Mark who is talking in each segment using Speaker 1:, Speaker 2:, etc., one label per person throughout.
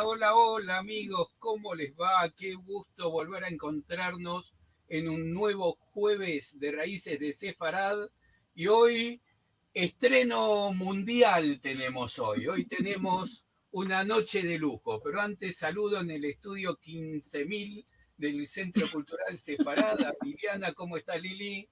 Speaker 1: hola, hola amigos, ¿cómo les va? Qué gusto volver a encontrarnos en un nuevo jueves de Raíces de Sefarad. Y hoy, estreno mundial tenemos hoy. Hoy tenemos una noche de lujo, pero antes saludo en el estudio 15.000 del Centro Cultural Sefarad. A Liliana, ¿cómo está Lili?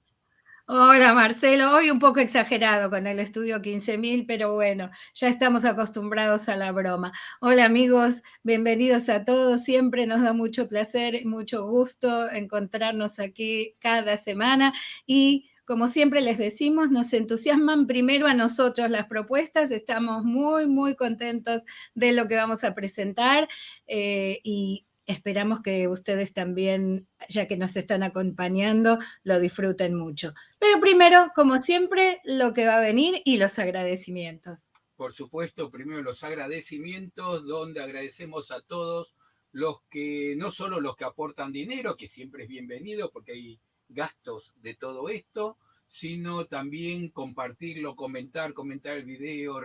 Speaker 2: Hola Marcelo, hoy un poco exagerado con el estudio 15.000, pero bueno, ya estamos acostumbrados a la broma. Hola amigos, bienvenidos a todos, siempre nos da mucho placer, mucho gusto encontrarnos aquí cada semana y como siempre les decimos, nos entusiasman primero a nosotros las propuestas, estamos muy contentos de lo que vamos a presentar y esperamos que ustedes también, ya que nos están acompañando, lo disfruten mucho. Pero primero, como siempre, lo que va a venir y los agradecimientos.
Speaker 1: Por supuesto, primero los agradecimientos, donde agradecemos a todos los que, no solo los que aportan dinero, que siempre es bienvenido porque hay gastos de todo esto, sino también compartirlo, comentar el video,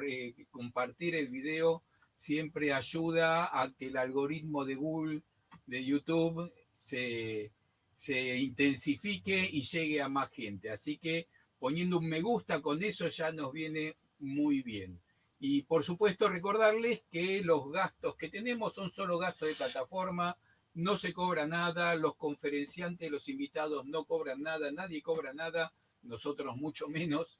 Speaker 1: compartir el video siempre ayuda a que el algoritmo de Google, de YouTube, se intensifique y llegue a más gente. Así que poniendo un me gusta con eso ya nos viene muy bien. Y por supuesto recordarles que los gastos que tenemos son solo gastos de plataforma, no se cobra nada, los conferenciantes, los invitados no cobran nada, nadie cobra nada, nosotros mucho menos,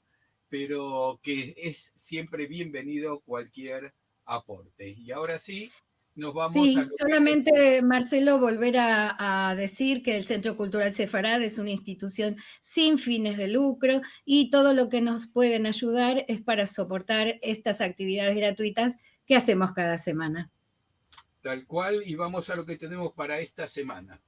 Speaker 1: pero que es siempre bienvenido cualquier aporte. Y ahora sí, nos vamos a
Speaker 2: Sí,
Speaker 1: lo que es
Speaker 2: solamente, Marcelo, volver a decir que el Centro Cultural Sefarad es una institución sin fines de lucro y todo lo que nos pueden ayudar es para soportar estas actividades gratuitas que hacemos cada semana.
Speaker 1: tal cual y vamos a lo que tenemos para esta semana.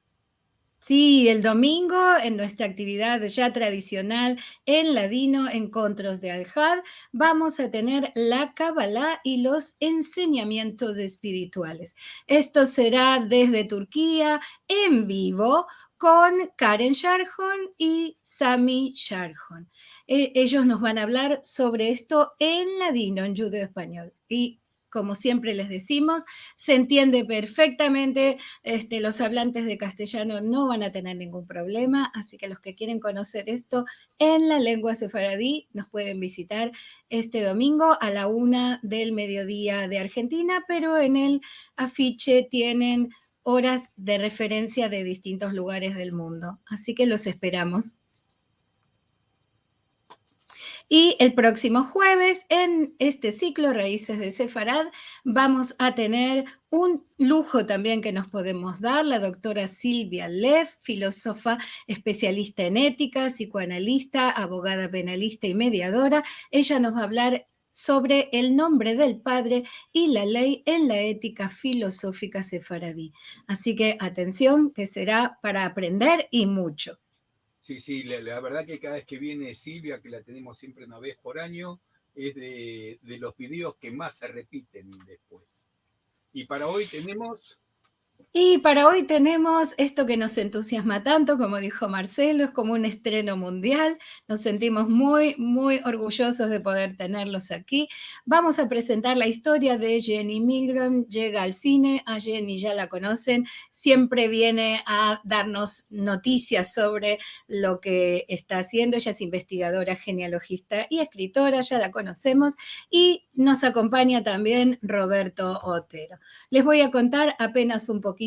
Speaker 2: Sí, el domingo en nuestra actividad ya tradicional en Ladino, Encontros de Al-Had, vamos a tener la Kabbalah y los enseñamientos espirituales. Esto será desde Turquía en vivo con Karen Sharhon y Sami Sharhon. Ellos nos van a hablar sobre esto en Ladino, en judeo-español. Y como siempre les decimos, se entiende perfectamente, los hablantes de castellano no van a tener ningún problema, así que los que quieren conocer esto en la lengua sefaradí nos pueden visitar este domingo a la 1 del mediodía de Argentina, pero en el afiche tienen horas de referencia de distintos lugares del mundo, así que los esperamos. Y el próximo jueves, en este ciclo Raíces de Sefarad, vamos a tener un lujo también que nos podemos dar, la doctora Silvia Leff, filósofa especialista en ética, psicoanalista, abogada penalista y mediadora. Ella nos va a hablar sobre el nombre del padre y la ley en la ética filosófica sefaradí. Así que atención, que será para aprender y mucho.
Speaker 1: Sí, sí, la verdad que cada vez que viene Silvia, que la tenemos siempre una vez por año, es de los videos que más se repiten después. Y para hoy tenemos,
Speaker 2: Y para hoy tenemos esto que nos entusiasma tanto, como dijo Marcelo, es como un estreno mundial. Nos sentimos muy orgullosos de poder tenerlos aquí. Vamos a presentar la historia de Jenny Milgram. Llega al cine, a Jenny ya la conocen, siempre viene a darnos noticias sobre lo que está haciendo. Ella es investigadora, genealogista y escritora, ya la conocemos. Y nos acompaña también Roberto Otero. Les voy a contar apenas un poquito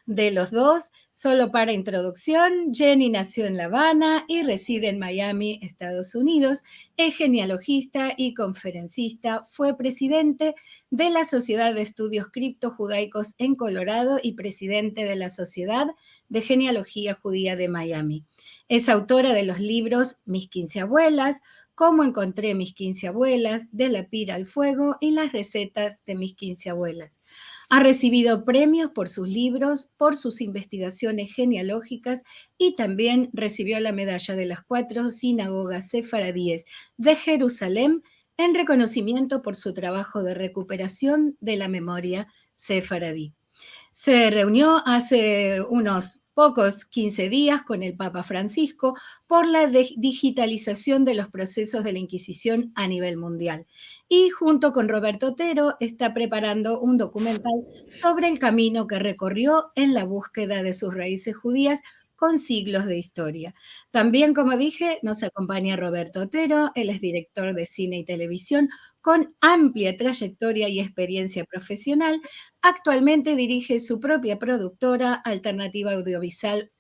Speaker 2: de los dos, solo para introducción. Jenny nació en La Habana y reside en Miami, Estados Unidos. Es genealogista y conferencista. Fue presidente de la Sociedad de Estudios Criptojudaicos en Colorado y presidente de la Sociedad de Genealogía Judía de Miami. Es autora de los libros Mis 15 abuelas, Cómo encontré mis 15 abuelas, De la pira al fuego y las recetas de mis 15 abuelas. Ha recibido premios por sus libros, por sus investigaciones genealógicas y también recibió la medalla de las 4 sinagogas sefaradíes de Jerusalén en reconocimiento por su trabajo de recuperación de la memoria sefaradí. Se reunió hace unos pocos 15 días con el Papa Francisco por la digitalización de los procesos de la Inquisición a nivel mundial. Y junto con Roberto Otero está preparando un documental sobre el camino que recorrió en la búsqueda de sus raíces judías con siglos de historia. También, como dije, nos acompaña Roberto Otero, él es director de cine y televisión con amplia trayectoria y experiencia profesional. Actualmente dirige su propia productora, Alternativa Audiovisual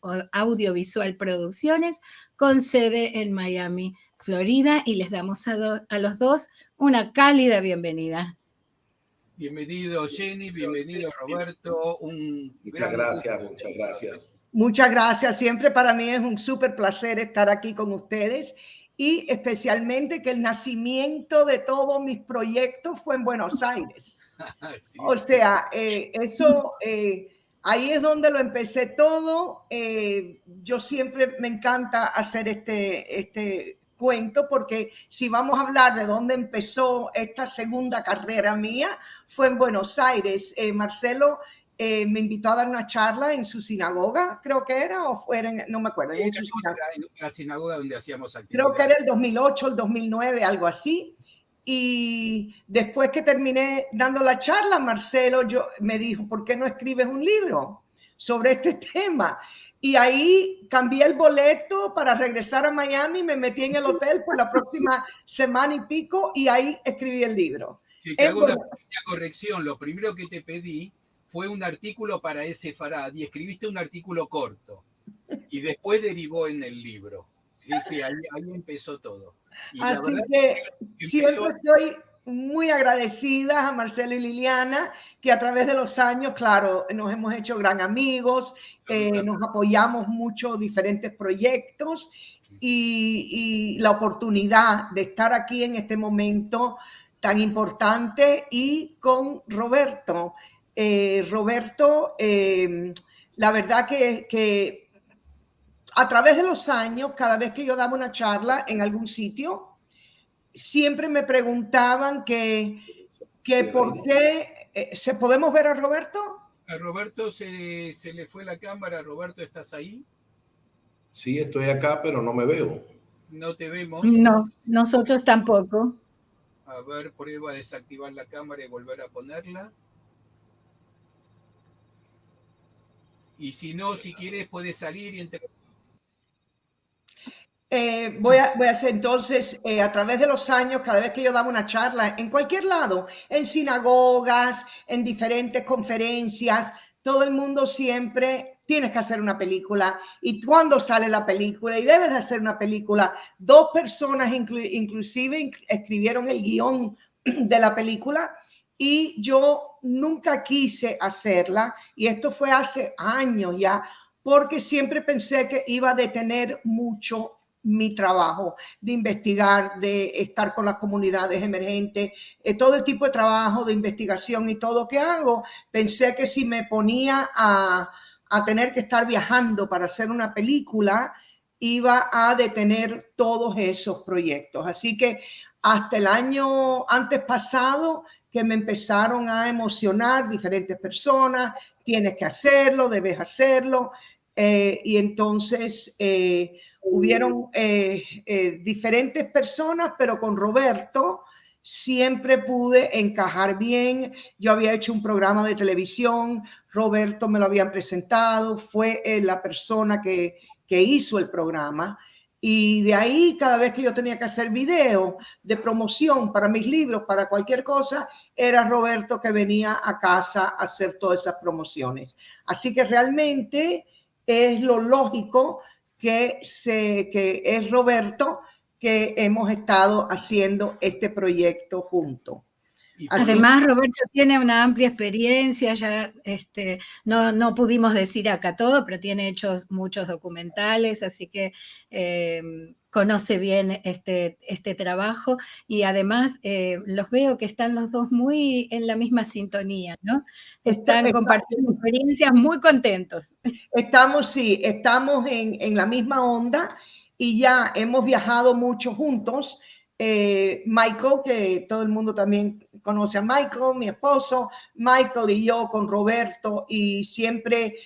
Speaker 2: Producciones, con sede en Miami, Florida, y les damos a los dos una cálida bienvenida.
Speaker 1: Bienvenido Jenny, bienvenido Roberto.
Speaker 3: Muchas gracias, muchas gracias.
Speaker 4: Muchas gracias. Siempre para mí es un súper placer estar aquí con ustedes y especialmente que el nacimiento de todos mis proyectos fue en Buenos Aires. Sí. O sea, ahí es donde lo empecé todo. Yo siempre me encanta hacer este cuento porque si vamos a hablar de dónde empezó esta segunda carrera mía, fue en Buenos Aires. Marcelo me invitó a dar una charla en su sinagoga, creo que era, o fuera, no me acuerdo.
Speaker 1: Sí, en la sinagoga donde hacíamos actividades.
Speaker 4: Creo que era el 2008, el 2009, algo así. Y después que terminé dando la charla, Marcelo me dijo, ¿por qué no escribes un libro sobre este tema? Y ahí cambié el boleto para regresar a Miami, me metí en el hotel por la próxima semana y pico y ahí escribí el libro.
Speaker 1: Sí, te hago una pequeña corrección. Lo primero que te pedí fue un artículo para ese Farad y escribiste un artículo corto y después derivó en el libro. Sí, ahí empezó todo. Y
Speaker 4: así que siempre estoy muy agradecida a Marcelo y Liliana, que a través de los años, claro, nos hemos hecho gran amigos, nos apoyamos mucho diferentes proyectos y la oportunidad de estar aquí en este momento tan importante y con Roberto. Roberto, la verdad que a través de los años, cada vez que yo daba una charla en algún sitio, siempre me preguntaban que por qué. ¿Se podemos ver a Roberto?
Speaker 1: A Roberto se le fue la cámara. Roberto, ¿estás ahí?
Speaker 3: Sí, estoy acá, pero no me veo.
Speaker 1: No te vemos.
Speaker 2: No, nosotros tampoco.
Speaker 1: A ver, prueba a desactivar la cámara y volver a ponerla. Y si no, si quieres, puedes salir y entrar.
Speaker 4: Voy a hacer entonces, a través de los años, cada vez que yo daba una charla, en cualquier lado, en sinagogas, en diferentes conferencias, todo el mundo siempre, tienes que hacer una película. ¿Y cuándo sale la película? Y debes de hacer una película. 2 personas inclusive escribieron el guión de la película y yo nunca quise hacerla. Y esto fue hace años ya, porque siempre pensé que iba a detener mucho mi trabajo de investigar, de estar con las comunidades emergentes, todo el tipo de trabajo de investigación y todo que hago. Pensé que si me ponía a tener que estar viajando para hacer una película, iba a detener todos esos proyectos. Así que hasta el año antes pasado que me empezaron a emocionar diferentes personas, tienes que hacerlo, debes hacerlo. Y entonces hubieron diferentes personas, pero con Roberto siempre pude encajar bien. Yo había hecho un programa de televisión, Roberto me lo habían presentado, fue la persona que hizo el programa. Y de ahí, cada vez que yo tenía que hacer video de promoción para mis libros, para cualquier cosa, era Roberto que venía a casa a hacer todas esas promociones. Así que realmente es lo lógico que es Roberto que hemos estado haciendo este proyecto juntos.
Speaker 2: Además, Roberto tiene una amplia experiencia, ya no pudimos decir acá todo, pero tiene hechos muchos documentales, así que conoce bien este trabajo y además los veo que están los dos muy en la misma sintonía, ¿no? Están compartiendo experiencias, muy contentos.
Speaker 4: Estamos en la misma onda y ya hemos viajado mucho juntos. Michael, que todo el mundo también conoce a Michael, mi esposo, Michael y yo con Roberto, y siempre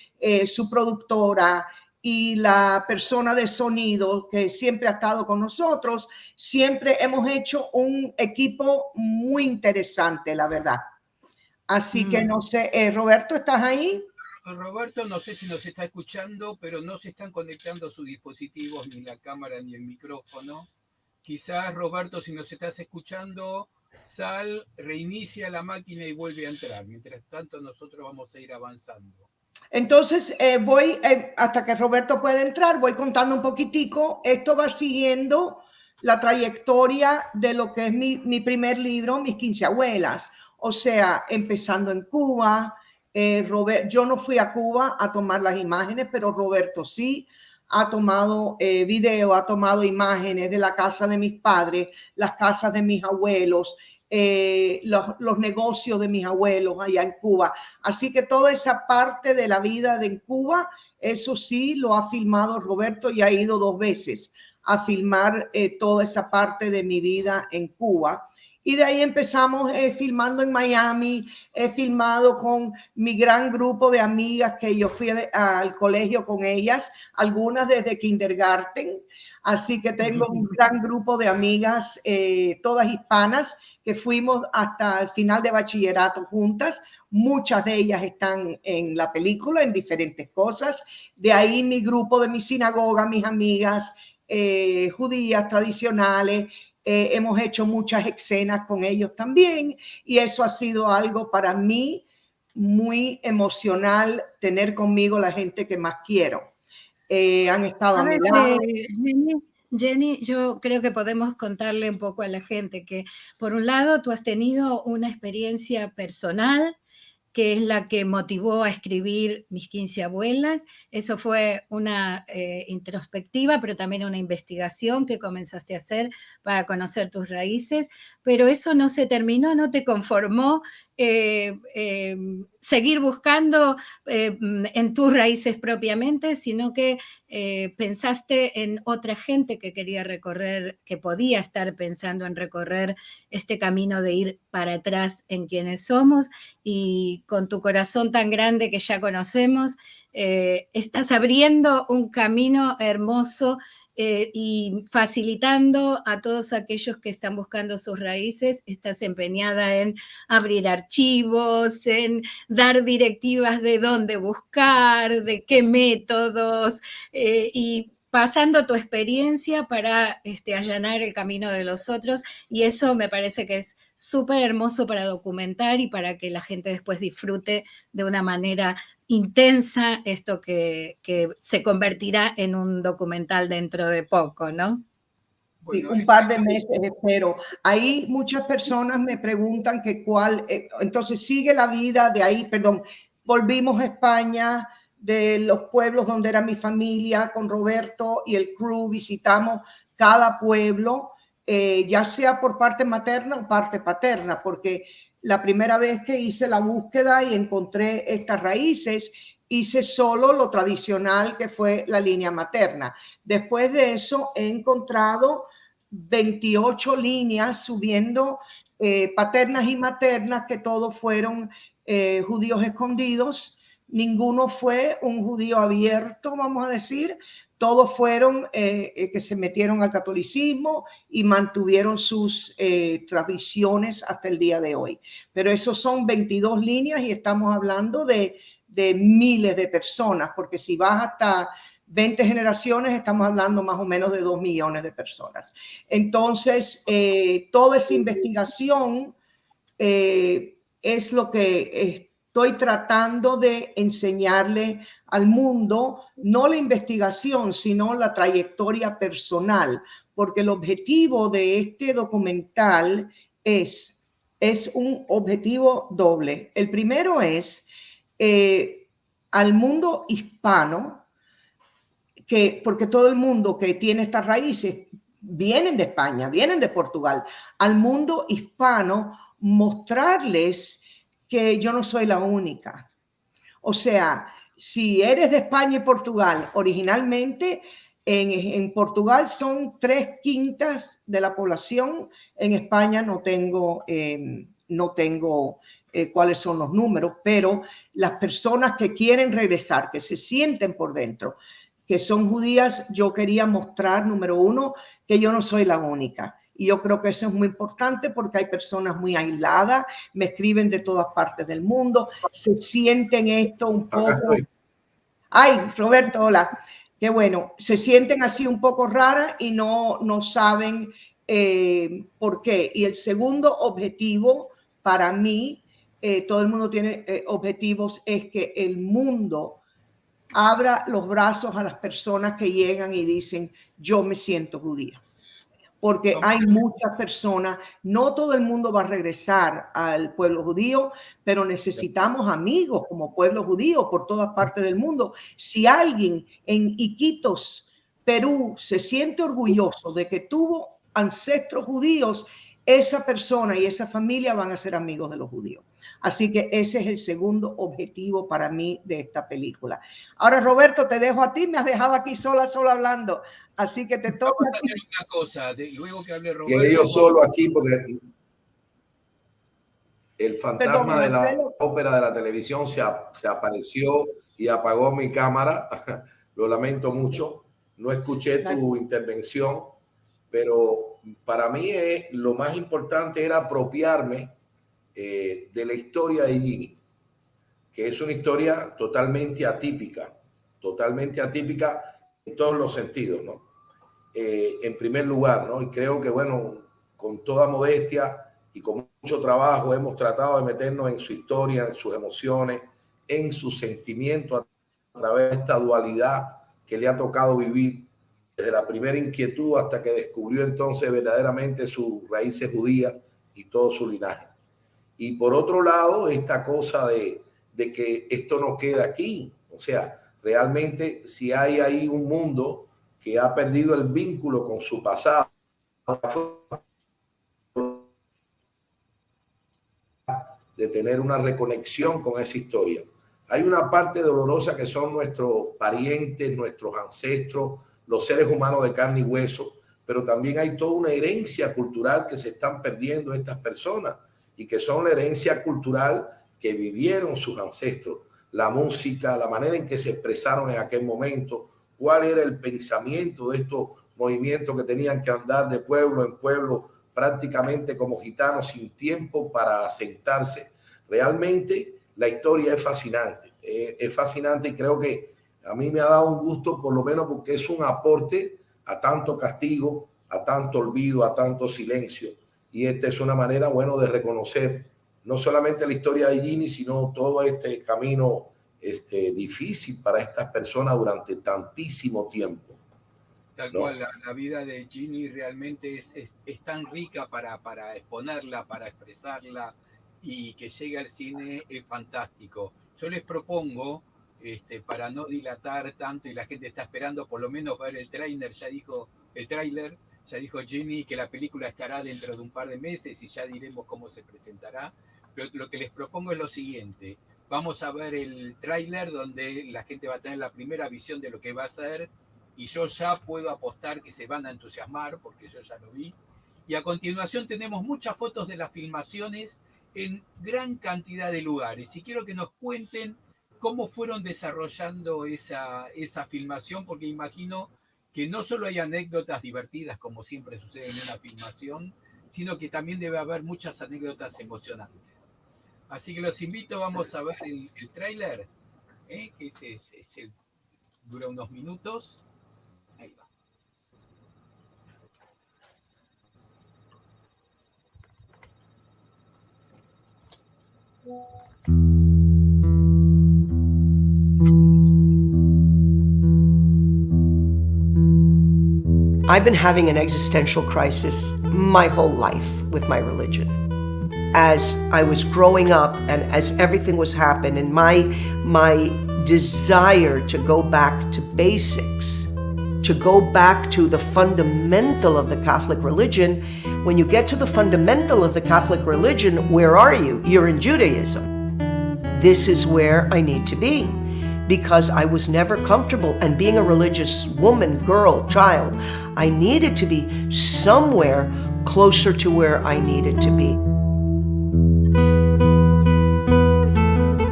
Speaker 4: su productora y la persona de sonido que siempre ha estado con nosotros, siempre hemos hecho un equipo muy interesante, la verdad. Así que no sé, Roberto, ¿estás ahí?
Speaker 1: Roberto, no sé si nos está escuchando, pero no se están conectando sus dispositivos, ni la cámara ni el micrófono. Quizás, Roberto, si nos estás escuchando, sal, reinicia la máquina y vuelve a entrar. Mientras tanto, nosotros vamos a ir avanzando.
Speaker 4: Entonces, voy, hasta que Roberto pueda entrar, voy contando un poquitico. Esto va siguiendo la trayectoria de lo que es mi primer libro, Mis 15 abuelas. O sea, empezando en Cuba. Yo no fui a Cuba a tomar las imágenes, pero Roberto sí. Ha tomado video, ha tomado imágenes de la casa de mis padres, las casas de mis abuelos, los negocios de mis abuelos allá en Cuba. Así que toda esa parte de la vida de Cuba, eso sí lo ha filmado Roberto y ha ido 2 veces a filmar toda esa parte de mi vida en Cuba. Y de ahí empezamos filmando en Miami. He filmado con mi gran grupo de amigas que yo fui al colegio con ellas, algunas desde kindergarten. Así que tengo un gran grupo de amigas, todas hispanas, que fuimos hasta el final de bachillerato juntas. Muchas de ellas están en la película, en diferentes cosas. De ahí mi grupo de mi sinagoga, mis amigas judías tradicionales. Hemos hecho muchas escenas con ellos también, y eso ha sido algo para mí muy emocional, tener conmigo la gente que más quiero. Han estado a mi lado.
Speaker 2: Jenny, yo creo que podemos contarle un poco a la gente que, por un lado, tú has tenido una experiencia personal que es la que motivó a escribir Mis 15 abuelas. Eso fue una introspectiva, pero también una investigación que comenzaste a hacer para conocer tus raíces, pero eso no se terminó, no te conformó seguir buscando en tus raíces propiamente, sino que pensaste en otra gente que quería recorrer, que podía estar pensando en recorrer este camino de ir para atrás en quienes somos, y con tu corazón tan grande que ya conocemos, estás abriendo un camino hermoso y facilitando a todos aquellos que están buscando sus raíces. Estás empeñada en abrir archivos, en dar directivas de dónde buscar, de qué métodos, y pasando tu experiencia para allanar el camino de los otros, y eso me parece que es súper hermoso para documentar y para que la gente después disfrute de una manera intensa esto que se convertirá en un documental dentro de poco, ¿no?
Speaker 4: Sí, un par de meses espero. Ahí muchas personas me preguntan que cuál, entonces sigue la vida de ahí, perdón, volvimos a España, de los pueblos donde era mi familia, con Roberto y el crew, visitamos cada pueblo, ya sea por parte materna o parte paterna, porque la primera vez que hice la búsqueda y encontré estas raíces, hice solo lo tradicional, que fue la línea materna. Después de eso he encontrado 28 líneas subiendo paternas y maternas, que todos fueron judíos escondidos. Ninguno fue un judío abierto, vamos a decir. Todos fueron que se metieron al catolicismo y mantuvieron sus tradiciones hasta el día de hoy. Pero esos son 22 líneas y estamos hablando de miles de personas, porque si vas hasta 20 generaciones, estamos hablando más o menos de 2 millones de personas. Entonces, toda esa investigación es lo que estoy tratando de enseñarle al mundo, no la investigación, sino la trayectoria personal, porque el objetivo de este documental es un objetivo doble. El primero es al mundo hispano, porque todo el mundo que tiene estas raíces vienen de España, vienen de Portugal, al mundo hispano, mostrarles que yo no soy la única. O sea, si eres de España y Portugal originalmente, En Portugal son 3/5 de la población. En España no tengo cuáles son los números, pero las personas que quieren regresar, que se sienten por dentro, que son judías, yo quería mostrar, número uno, que yo no soy la única. Y yo creo que eso es muy importante porque hay personas muy aisladas, me escriben de todas partes del mundo, se sienten esto un poco... Ay, Roberto, hola. Qué bueno, se sienten así un poco raras y no saben por qué. Y el segundo objetivo para mí, todo el mundo tiene objetivos, es que el mundo abra los brazos a las personas que llegan y dicen, yo me siento judía. Porque hay muchas personas, no todo el mundo va a regresar al pueblo judío, pero necesitamos amigos como pueblo judío por todas partes del mundo. Si alguien en Iquitos, Perú, se siente orgulloso de que tuvo ancestros judíos, esa persona y esa familia van a ser amigos de los judíos. Así que ese es el segundo objetivo para mí de esta película. Ahora, Roberto, te dejo a ti, me has dejado aquí sola hablando. Así que te toca a ti.
Speaker 1: Una cosa, luego que hable Roberto.
Speaker 3: Quedé yo solo aquí porque el fantasma de la ópera de la televisión se apareció y apagó mi cámara. Lo lamento mucho. No escuché tu intervención, pero para mí lo más importante era apropiarme de la historia de Ginny, que es una historia totalmente atípica en todos los sentidos, ¿no? En primer lugar, ¿no? Y creo que, bueno, con toda modestia y con mucho trabajo hemos tratado de meternos en su historia, en sus emociones, en sus sentimientos a través de esta dualidad que le ha tocado vivir desde la primera inquietud hasta que descubrió entonces verdaderamente sus raíces judías y todo su linaje. Y por otro lado, esta cosa de que esto no queda aquí. O sea, realmente si hay ahí un mundo que ha perdido el vínculo con su pasado, de tener una reconexión con esa historia. Hay una parte dolorosa que son nuestros parientes, nuestros ancestros, los seres humanos de carne y hueso, pero también hay toda una herencia cultural que se están perdiendo estas personas y que son la herencia cultural que vivieron sus ancestros, la música, la manera en que se expresaron en aquel momento, cuál era el pensamiento de estos movimientos que tenían que andar de pueblo en pueblo prácticamente como gitanos sin tiempo para asentarse. Realmente la historia es fascinante y creo que a mí me ha dado un gusto, por lo menos porque es un aporte a tanto castigo, a tanto olvido, a tanto silencio. Y esta es una manera, bueno, de reconocer no solamente la historia de Ginny, sino todo este camino difícil para estas personas durante tantísimo tiempo.
Speaker 1: Tal cual, la vida de Ginny realmente es tan rica para exponerla, para expresarla, y que llegue al cine es fantástico. Yo les propongo, para no dilatar tanto y la gente está esperando por lo menos ver el tráiler, ya dijo Ginny que la película estará dentro de un par de meses y ya diremos cómo se presentará. Pero lo que les propongo es lo siguiente: vamos a ver el tráiler donde la gente va a tener la primera visión de lo que va a ser, y yo ya puedo apostar que se van a entusiasmar porque yo ya lo vi. Y a continuación tenemos muchas fotos de las filmaciones en gran cantidad de lugares, y quiero que nos cuenten cómo fueron desarrollando esa filmación, porque imagino que no solo hay anécdotas divertidas como siempre sucede en una filmación, sino que también debe haber muchas anécdotas emocionantes. Así que los invito, vamos a ver el tráiler, que dura unos minutos. Ahí va.
Speaker 4: I've been having an existential crisis my whole life with my religion. As I was growing up and as everything was happening, my desire to go back to basics, to go back to the fundamental of the Catholic religion. When you get to the fundamental of the Catholic religion, where are you? You're in Judaism. This is where I need to be.
Speaker 5: because I was never comfortable. And being a religious woman, girl, child, I needed to be somewhere closer to where I needed to be.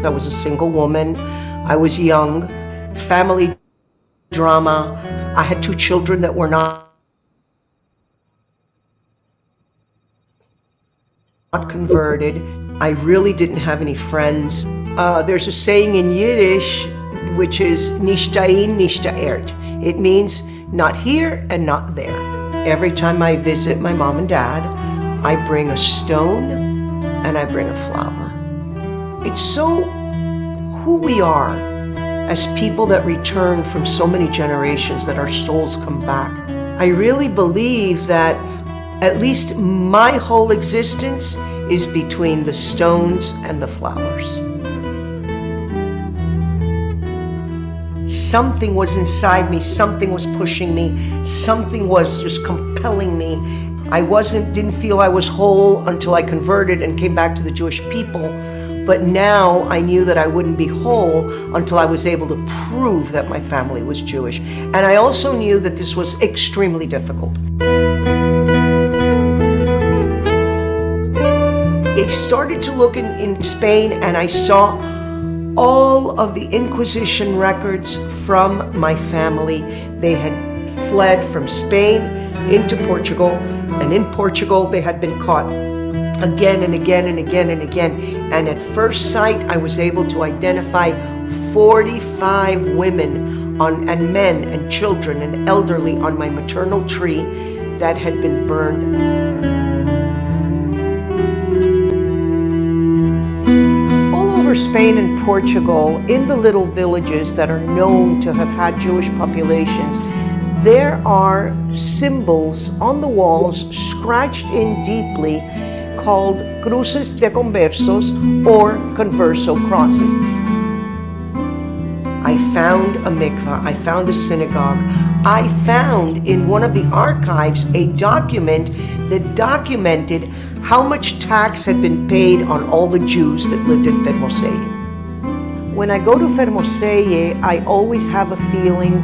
Speaker 5: I was a single woman. I was young. Family drama. I had 2 children that were not converted. I really didn't have any friends. There's a saying in Yiddish, which is nicht dahin, nicht daert. It means not here and not there. Every time I visit my mom and dad, I bring a stone and I bring a flower. It's so who we are as people that return from so many generations, that our souls come back. I really believe that at least my whole existence is between the stones and the flowers. Something was inside me, something was pushing me, something was just compelling me. I didn't feel I was whole until I converted and came back to the Jewish people. But now I knew that I wouldn't be whole until I was able to prove that my family was Jewish. And I also knew that this was extremely difficult. I started to look in Spain, and I saw all of the Inquisition records from my family. They had fled from Spain into Portugal, and in Portugal they had been caught again and again and again and again. And at first sight, I was able to identify 45 women and men and children and elderly on my maternal tree that had been burned. All over Spain and Portugal, in the little villages that are known to have had Jewish populations, there are symbols on the walls, scratched in deeply, called cruces de conversos, or converso crosses. I found a mikveh, I found a synagogue. I found in one of the archives a document that documented how much tax had been paid on all the Jews that lived in Fermoselle. When I go to Fermoselle, I always have a feeling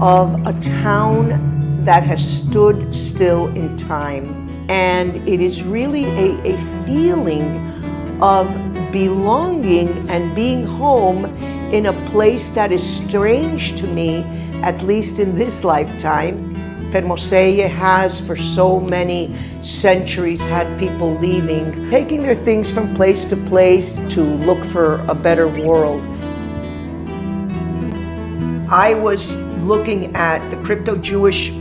Speaker 5: of a town that has stood still in time. And it is really a feeling of belonging and being home in a place that is strange to me, at least in this lifetime. Fermoselle has for so many centuries had people leaving, taking their things from place to place to look for a better world. I was looking at the crypto-Jewish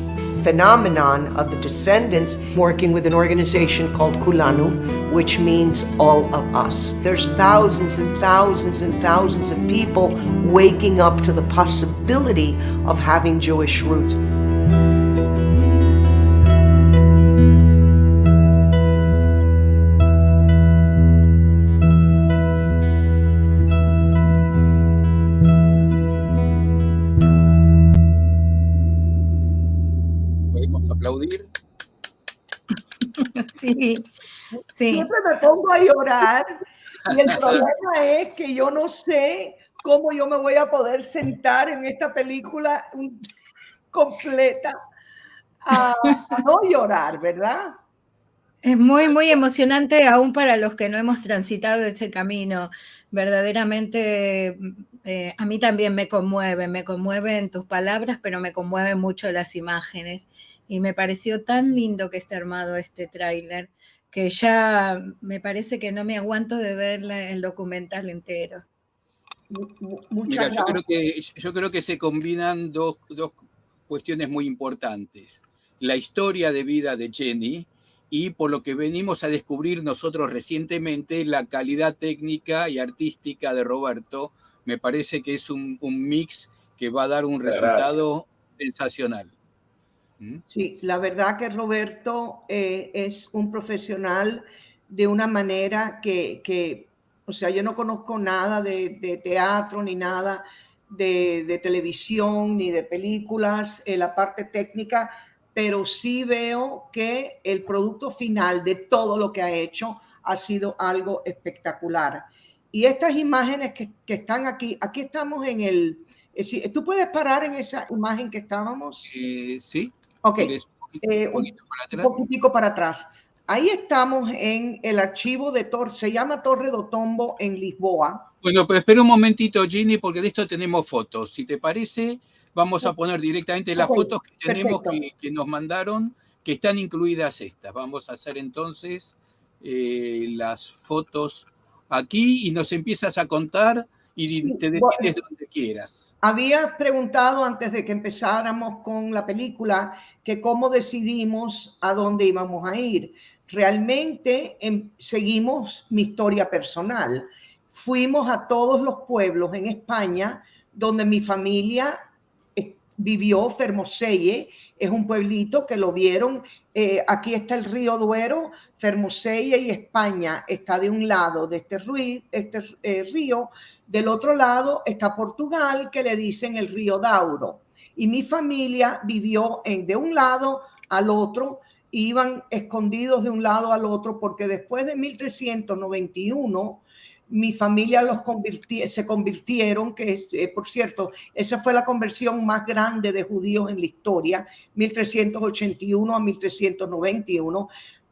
Speaker 5: phenomenon of the descendants, working with an organization called Kulanu, which means all of us. There's thousands and thousands and thousands of people waking up to the possibility of having Jewish roots.
Speaker 1: Aplaudir.
Speaker 2: Sí, sí.
Speaker 4: Siempre me pongo a llorar y el problema es que yo no sé cómo yo me voy a poder sentar en esta película completa a no llorar, ¿verdad?
Speaker 2: Es muy, muy emocionante aún para los que no hemos transitado ese camino. Verdaderamente a mí también me conmueven tus palabras, pero me conmueven mucho las imágenes. Y me pareció tan lindo que esté armado este tráiler, que ya me parece que no me aguanto de ver el documental entero.
Speaker 1: Mira, yo creo que se combinan dos cuestiones muy importantes. La historia de vida de Jenny y, por lo que venimos a descubrir nosotros recientemente, la calidad técnica y artística de Roberto. Me parece que es un mix que va a dar un resultado sensacional.
Speaker 4: Sí, la verdad que Roberto es un profesional de una manera que, o sea, yo no conozco nada de teatro ni nada de televisión ni de películas, la parte técnica, pero sí veo que el producto final de todo lo que ha hecho ha sido algo espectacular. Y estas imágenes que están aquí estamos en el... ¿Tú puedes parar en esa imagen que estábamos?
Speaker 1: Sí.
Speaker 4: Ok.
Speaker 1: Un
Speaker 4: poquitico para atrás. Ahí estamos en el archivo de se llama Torre do Tombo en Lisboa.
Speaker 1: Bueno, pero espera un momentito, Ginny, porque de esto tenemos fotos. Si te parece, vamos a poner directamente las fotos que tenemos que nos mandaron, que están incluidas estas. Vamos a hacer entonces las fotos aquí y nos empiezas a contar y te detienes donde quieras.
Speaker 4: Había preguntado antes de que empezáramos con la película que cómo decidimos a dónde íbamos a ir. Realmente seguimos mi historia personal. Fuimos a todos los pueblos en España donde mi familia vivió. Fermoselle es un pueblito que lo vieron. Aquí está el río Duero. Fermoselle y España está de un lado de este río. Del otro lado está Portugal, que le dicen el río Dauro. Y mi familia vivió de un lado al otro. Iban escondidos de un lado al otro porque después de 1391 mi familia se convirtieron, que es, por cierto, esa fue la conversión más grande de judíos en la historia, 1381 a 1391,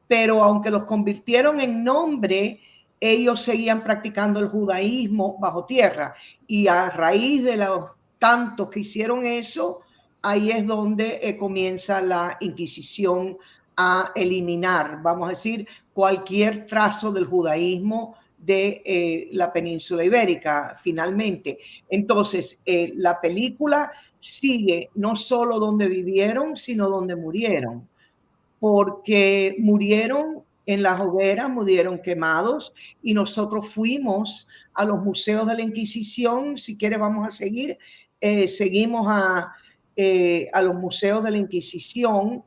Speaker 4: pero aunque los convirtieron en nombre, ellos seguían practicando el judaísmo bajo tierra, y a raíz de los tantos que hicieron eso, ahí es donde comienza la Inquisición a eliminar, vamos a decir, cualquier trazo del judaísmo de la península ibérica, finalmente. Entonces, la película sigue no solo donde vivieron, sino donde murieron, porque murieron en las hogueras, murieron quemados, y nosotros fuimos a los museos de la Inquisición. Si quieres, vamos a seguir. Seguimos a los museos de la Inquisición,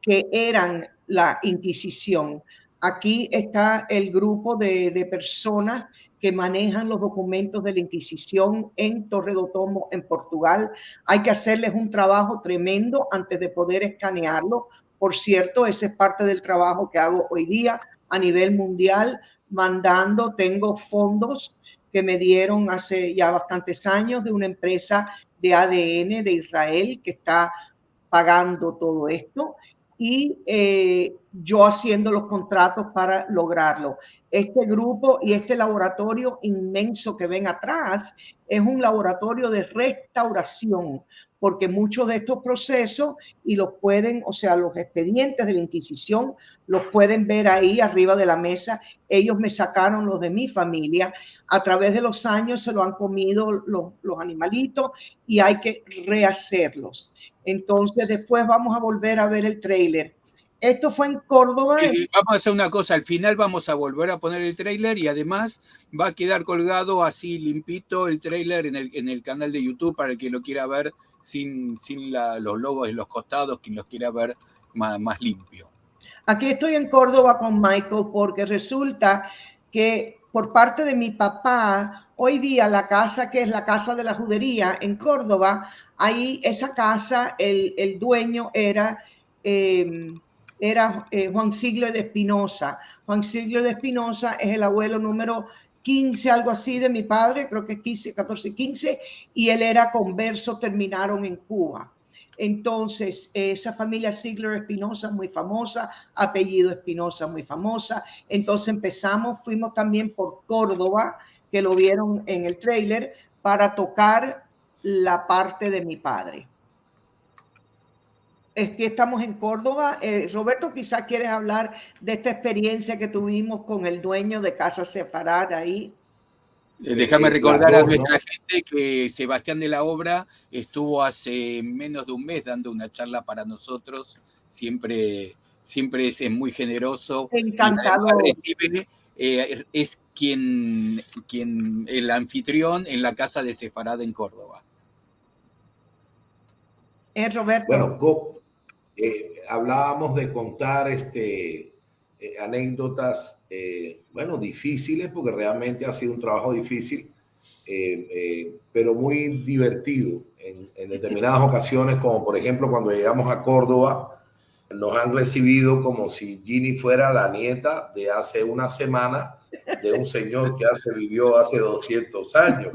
Speaker 4: que eran la Inquisición. Aquí está el grupo de personas que manejan los documentos de la Inquisición en Torre do Tombo, en Portugal. Hay que hacerles un trabajo tremendo antes de poder escanearlo. Por cierto, ese es parte del trabajo que hago hoy día a nivel mundial, tengo fondos que me dieron hace ya bastantes años de una empresa de ADN de Israel que está pagando todo esto, y yo haciendo los contratos para lograrlo. Este grupo y este laboratorio inmenso que ven atrás es un laboratorio de restauración, porque muchos de estos procesos, y los pueden, o sea, los expedientes de la Inquisición, los pueden ver ahí arriba de la mesa. Ellos me sacaron los de mi familia. A través de los años se lo han comido los animalitos y hay que rehacerlos. Entonces después vamos a volver a ver el tráiler. Esto fue en Córdoba.
Speaker 1: Vamos a hacer una cosa, al final vamos a volver a poner el tráiler y además va a quedar colgado así limpito el tráiler en el canal de YouTube para el que lo quiera ver sin los logos en los costados, quien los quiera ver más limpio.
Speaker 4: Aquí estoy en Córdoba con Michael porque resulta que por parte de mi papá, hoy día la casa que es la Casa de la Judería en Córdoba, ahí esa casa, el dueño era Juan Sigler de Espinosa. Juan Sigler de Espinosa es el abuelo número 15, algo así, de mi padre, creo que 15, 14, 15, y él era converso, terminaron en Cuba. Entonces, esa familia Sigler Espinosa, muy famosa, apellido Espinosa, muy famosa. Entonces fuimos también por Córdoba, que lo vieron en el tráiler, para tocar la parte de mi padre. Estamos en Córdoba. Roberto, quizás quieres hablar de esta experiencia que tuvimos con el dueño de Casa Sefarad ahí.
Speaker 1: Déjame recordar a nuestra gente que Sebastián de la Obra estuvo hace menos de un mes dando una charla para nosotros. Siempre es muy generoso.
Speaker 4: Encantador.
Speaker 1: Es quien el anfitrión en la Casa de Sefarad en Córdoba.
Speaker 4: Roberto.
Speaker 3: Bueno, hablábamos de contar anécdotas, difíciles, porque realmente ha sido un trabajo difícil, pero muy divertido en determinadas ocasiones, como por ejemplo cuando llegamos a Córdoba, nos han recibido como si Ginny fuera la nieta de hace una semana de un señor que vivió hace 200 años.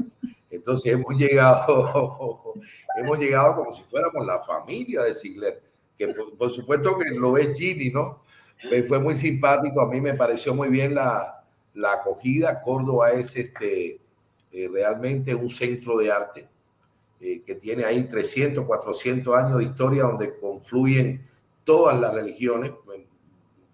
Speaker 3: Entonces hemos llegado como si fuéramos la familia de Ziegler, que por supuesto que lo es Ginny, ¿no? Fue muy simpático, a mí me pareció muy bien la acogida. Córdoba es realmente un centro de arte que tiene ahí 300, 400 años de historia, donde confluyen todas las religiones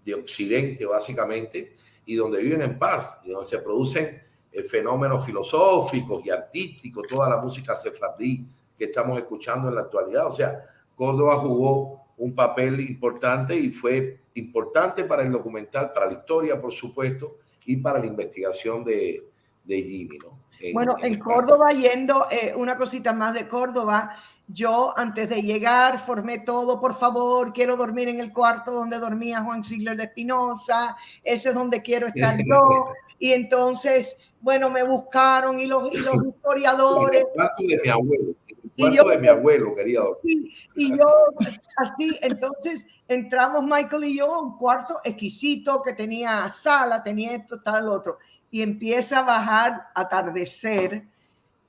Speaker 3: de Occidente básicamente, y donde viven en paz, y donde se producen fenómenos filosóficos y artísticos, toda la música sefardí que estamos escuchando en la actualidad. O sea, Córdoba jugó un papel importante y fue importante para el documental, para la historia, por supuesto, y para la investigación de Ginny, ¿no?
Speaker 4: Bueno, en Córdoba, yendo una cosita más de Córdoba, yo antes de llegar formé todo, por favor, quiero dormir en el cuarto donde dormía Juan Ziegler de Espinosa, ese es donde quiero estar yo. Y entonces, bueno, me buscaron y los historiadores.
Speaker 3: En el cuarto de mi abuelo. El cuarto de mi abuelo, quería dormir.
Speaker 4: Y yo, así, entonces entramos Michael y yo a un cuarto exquisito que tenía sala, tenía esto, tal, otro. Y empieza a bajar atardecer.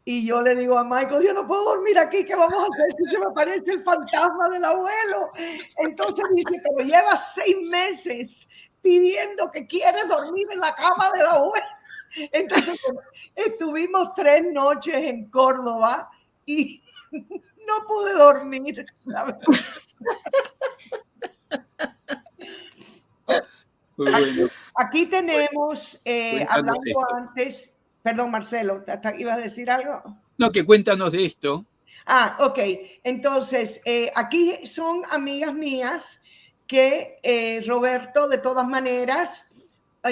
Speaker 4: Y yo le digo a Michael, yo no puedo dormir aquí, ¿qué vamos a hacer si se me aparece el fantasma del abuelo? Entonces dice, pero lleva 6 meses pidiendo que quiere dormir en la cama del abuelo. Entonces estuvimos 3 noches en Córdoba y no pude dormir, la verdad. Aquí tenemos, hablando antes, perdón, Marcelo, ¿ibas a decir algo?
Speaker 1: No, que cuéntanos de esto.
Speaker 4: Ok. Entonces, aquí son amigas mías que Roberto, de todas maneras,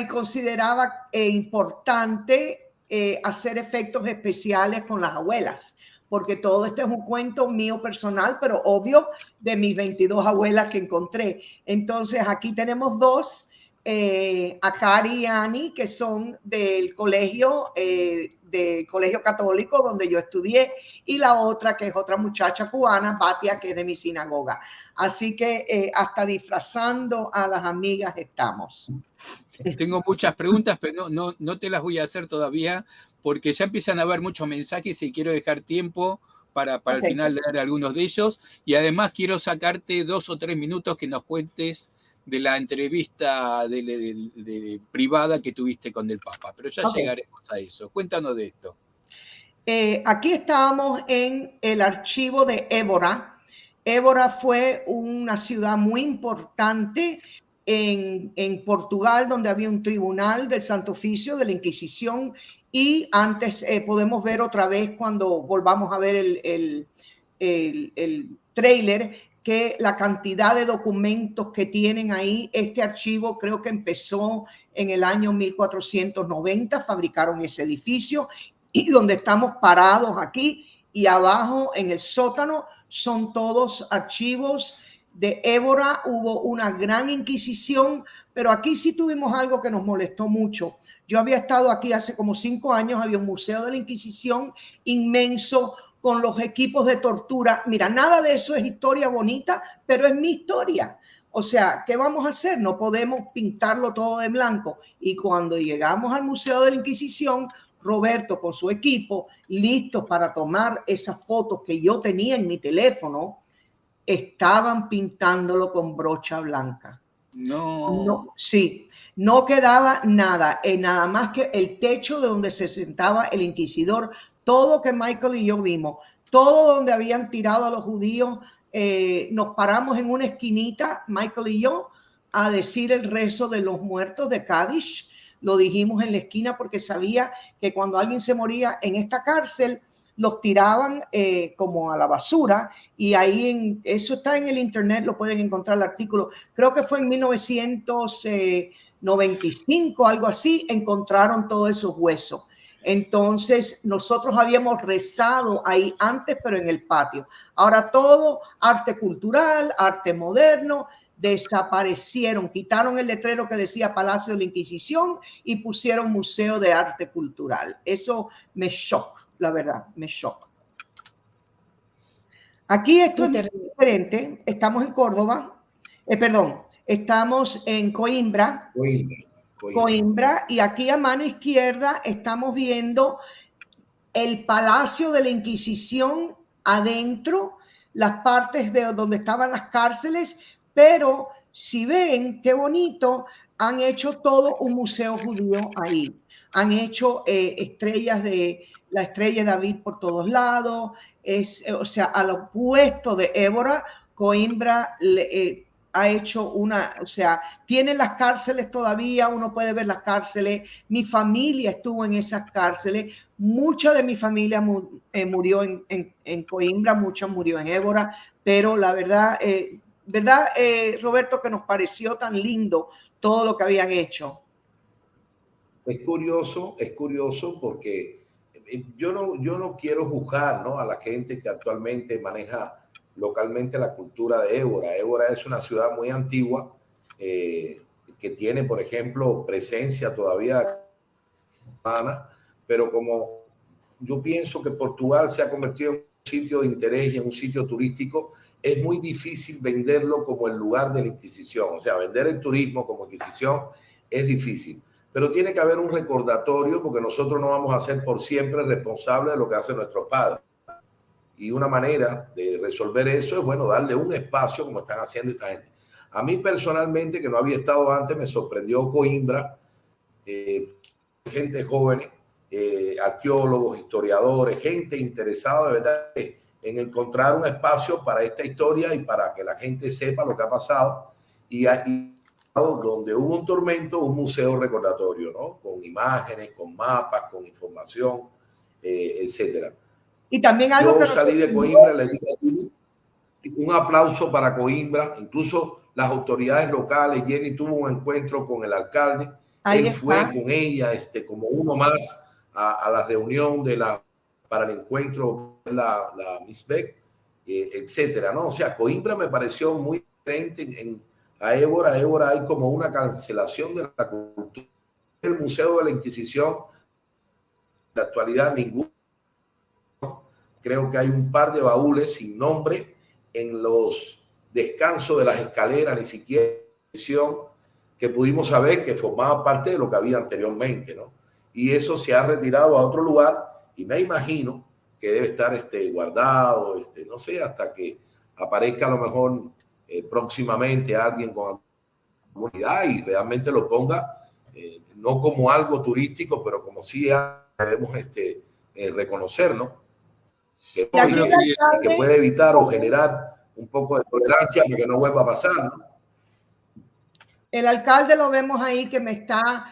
Speaker 4: consideraba importante hacer efectos especiales con las abuelas, porque todo este es un cuento mío personal, pero obvio de mis 22 abuelas que encontré. Entonces, aquí tenemos 2. A Cari y Ani, que son del colegio católico donde yo estudié, y la otra que es otra muchacha cubana, Batia, que es de mi sinagoga. Así que hasta disfrazando a las amigas estamos.
Speaker 1: Tengo muchas preguntas, pero no te las voy a hacer todavía porque ya empiezan a haber muchos mensajes y quiero dejar tiempo para el final leer algunos de ellos, y además quiero sacarte 2 o 3 minutos que nos cuentes de la entrevista de privada que tuviste con el Papa, pero ya llegaremos a eso. Cuéntanos de esto.
Speaker 4: Aquí estábamos en el archivo de Évora. Évora fue una ciudad muy importante en Portugal, donde había un tribunal del Santo Oficio de la Inquisición, y antes podemos ver otra vez cuando volvamos a ver el tráiler, que la cantidad de documentos que tienen ahí. Este archivo creo que empezó en el año 1490, fabricaron ese edificio, y donde estamos parados aquí y abajo en el sótano son todos archivos de Évora. Hubo una gran inquisición, pero aquí sí tuvimos algo que nos molestó mucho. Yo había estado aquí hace como 5 años, había un museo de la Inquisición inmenso con los equipos de tortura. Mira, nada de eso es historia bonita, pero es mi historia. O sea, ¿qué vamos a hacer? No podemos pintarlo todo de blanco. Y cuando llegamos al Museo de la Inquisición, Roberto con su equipo, listos para tomar esas fotos que yo tenía en mi teléfono, estaban pintándolo con brocha blanca. No, sí, no quedaba nada, nada más que el techo de donde se sentaba el inquisidor. Todo que Michael y yo vimos, todo donde habían tirado a los judíos, nos paramos en una esquinita, Michael y yo, a decir el rezo de los muertos de Cádiz. Lo dijimos en la esquina porque sabía que cuando alguien se moría en esta cárcel, los tiraban como a la basura, y ahí eso está en el internet, lo pueden encontrar el artículo. Creo que fue en 1995, algo así, encontraron todos esos huesos. Entonces nosotros habíamos rezado ahí antes, pero en el patio. Ahora todo arte cultural, arte moderno, desaparecieron, quitaron el letrero que decía Palacio de la Inquisición y pusieron Museo de Arte Cultural. Eso me shock, la verdad, me shock. Aquí esto es diferente. Estamos en Córdoba. perdón, estamos en Coimbra. Coimbra, y aquí a mano izquierda estamos viendo el Palacio de la Inquisición adentro, las partes de donde estaban las cárceles, pero si ven qué bonito, han hecho todo un museo judío ahí. Han hecho estrellas de la estrella de David por todos lados, o sea, al opuesto de Évora, Coimbra ha hecho o sea, tiene las cárceles todavía, uno puede ver las cárceles, mi familia estuvo en esas cárceles, mucha de mi familia murió en Coimbra, mucha murió en Évora, pero la verdad, Roberto, que nos pareció tan lindo todo lo que habían hecho.
Speaker 3: Es curioso porque yo no quiero juzgar, ¿no?, a la gente que actualmente maneja localmente la cultura de Évora. Évora es una ciudad muy antigua que tiene, por ejemplo, presencia todavía humana, pero como yo pienso que Portugal se ha convertido en un sitio de interés y en un sitio turístico, es muy difícil venderlo como el lugar de la Inquisición. O sea, vender el turismo como Inquisición es difícil. Pero tiene que haber un recordatorio porque nosotros no vamos a ser por siempre responsables de lo que hacen nuestros padres. Y una manera de resolver eso es, bueno, darle un espacio como están haciendo esta gente. A mí personalmente, que no había estado antes, me sorprendió Coimbra, gente joven, arqueólogos, historiadores, gente interesada de verdad en encontrar un espacio para esta historia y para que la gente sepa lo que ha pasado. Y donde hubo un tormento, un museo recordatorio, ¿no?, con imágenes, con mapas, con información, etcétera.
Speaker 4: Y también algo
Speaker 3: yo salí de Coimbra, le dije un aplauso para Coimbra, incluso las autoridades locales. Jenny tuvo un encuentro con el alcalde, él fue con ella como uno más a la reunión para el encuentro, la Miss Beck, etcétera, ¿no? O sea, Coimbra me pareció muy diferente a Évora. Évora hay como una cancelación de la cultura. El Museo de la Inquisición, en la actualidad ninguno. Creo que hay un par de baúles sin nombre en los descansos de las escaleras, ni siquiera que pudimos saber que formaba parte de lo que había anteriormente, ¿no? Y eso se ha retirado a otro lugar y me imagino que debe estar guardado, no sé, hasta que aparezca a lo mejor próximamente alguien con comunidad y realmente lo ponga, no como algo turístico, pero como si debemos reconocer, ¿no? Que puede evitar o generar un poco de tolerancia para que no vuelva a pasar, ¿no?
Speaker 4: El alcalde lo vemos ahí que me está,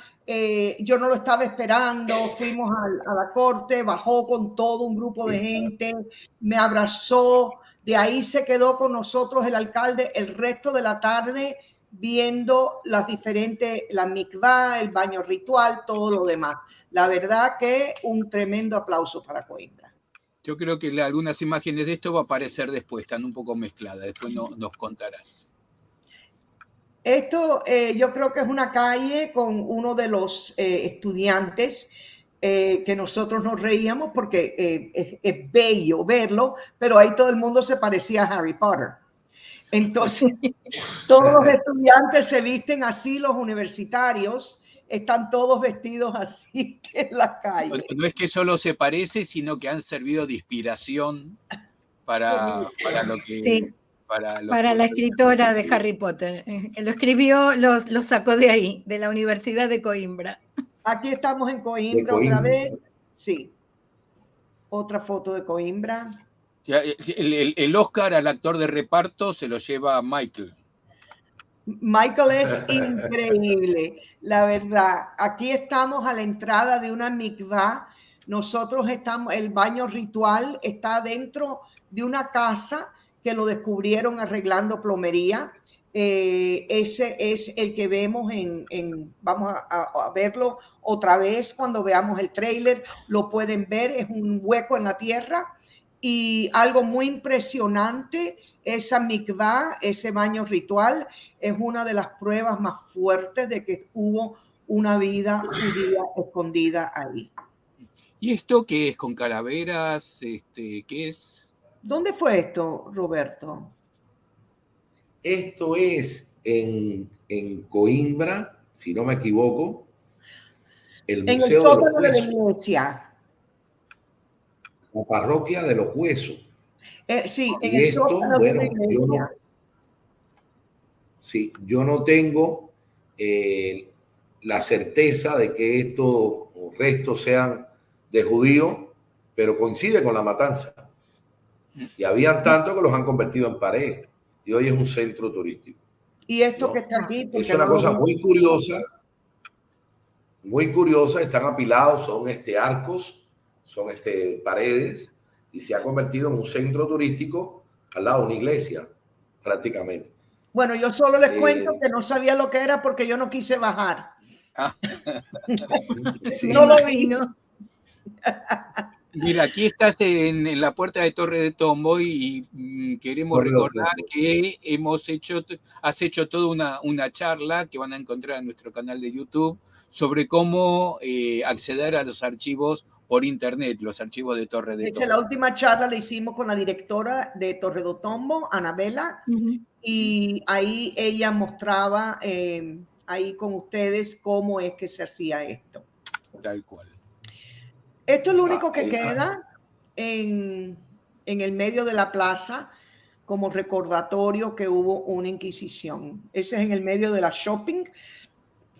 Speaker 4: yo no lo estaba esperando, fuimos a la corte, bajó con todo un grupo de gente, me abrazó, de ahí se quedó con nosotros el alcalde el resto de la tarde viendo las diferentes, la mikvah, el baño ritual, todo lo demás. La verdad que un tremendo aplauso para Coimbra.
Speaker 1: Yo creo que algunas imágenes de esto va a aparecer después, están un poco mezcladas, después nos contarás.
Speaker 4: Esto yo creo que es una calle con uno de los estudiantes que nosotros nos reíamos porque es bello verlo, pero ahí todo el mundo se parecía a Harry Potter. Entonces, todos los estudiantes se visten así, los universitarios están todos vestidos así en la calle.
Speaker 1: No es que solo se parece, sino que han servido de inspiración para lo que...
Speaker 2: Sí. Para la escritora de Harry Potter. Lo escribió, lo sacó de ahí, de la Universidad de Coimbra.
Speaker 4: Aquí estamos en Coimbra otra vez. Sí. Otra foto de Coimbra.
Speaker 1: El Oscar al actor de reparto se lo lleva Michael.
Speaker 4: Michael es increíble, la verdad. Aquí estamos a la entrada de una mikvah. Nosotros estamos, el baño ritual está dentro de una casa que lo descubrieron arreglando plomería. Ese es el que vemos vamos a verlo otra vez cuando veamos el tráiler, lo pueden ver, es un hueco en la tierra y algo muy impresionante, esa mikvah, ese baño ritual, es una de las pruebas más fuertes de que hubo una vida judía escondida ahí.
Speaker 1: ¿Y esto qué es? ¿Con calaveras? ¿Qué es?
Speaker 4: ¿Dónde fue esto, Roberto?
Speaker 3: Esto es en Coimbra, si no me equivoco, el
Speaker 4: En el
Speaker 3: Museo de los
Speaker 4: sótano de la
Speaker 3: Huesos,
Speaker 4: iglesia.
Speaker 3: la parroquia de los Huesos.
Speaker 4: Sí, en
Speaker 3: Y
Speaker 4: el
Speaker 3: esto,
Speaker 4: sótano de una
Speaker 3: bueno,
Speaker 4: iglesia.
Speaker 3: yo no tengo la certeza de que estos restos sean de judíos, pero coincide con la matanza. Y habían tanto que los han convertido en pared. Y hoy es un centro turístico.
Speaker 4: Y esto
Speaker 3: ¿no?
Speaker 4: que está aquí,
Speaker 3: Es
Speaker 4: porque
Speaker 3: una
Speaker 4: no lo
Speaker 3: cosa
Speaker 4: vi.
Speaker 3: muy curiosa, están apilados, son arcos, son paredes, y se ha convertido en un centro turístico al lado de una iglesia, prácticamente.
Speaker 4: Bueno, yo solo les cuento que no sabía lo que era porque yo no quise bajar.
Speaker 3: Sí.
Speaker 4: No lo vi.
Speaker 1: Mira, aquí estás en la puerta de Torre de Tombo y queremos
Speaker 3: Torre de
Speaker 1: recordar
Speaker 3: Tombo.
Speaker 1: que has hecho toda una charla que van a encontrar en nuestro canal de YouTube sobre cómo acceder a los archivos por internet, los archivos de Torre de Tombo.
Speaker 4: La última charla la hicimos con la directora de Torre de Tombo, Anabela, y ahí ella mostraba ahí con ustedes cómo es que se hacía esto.
Speaker 1: Tal cual.
Speaker 4: Esto es lo único que queda en el medio de la plaza como recordatorio que hubo una inquisición. Ese es en el medio de la shopping.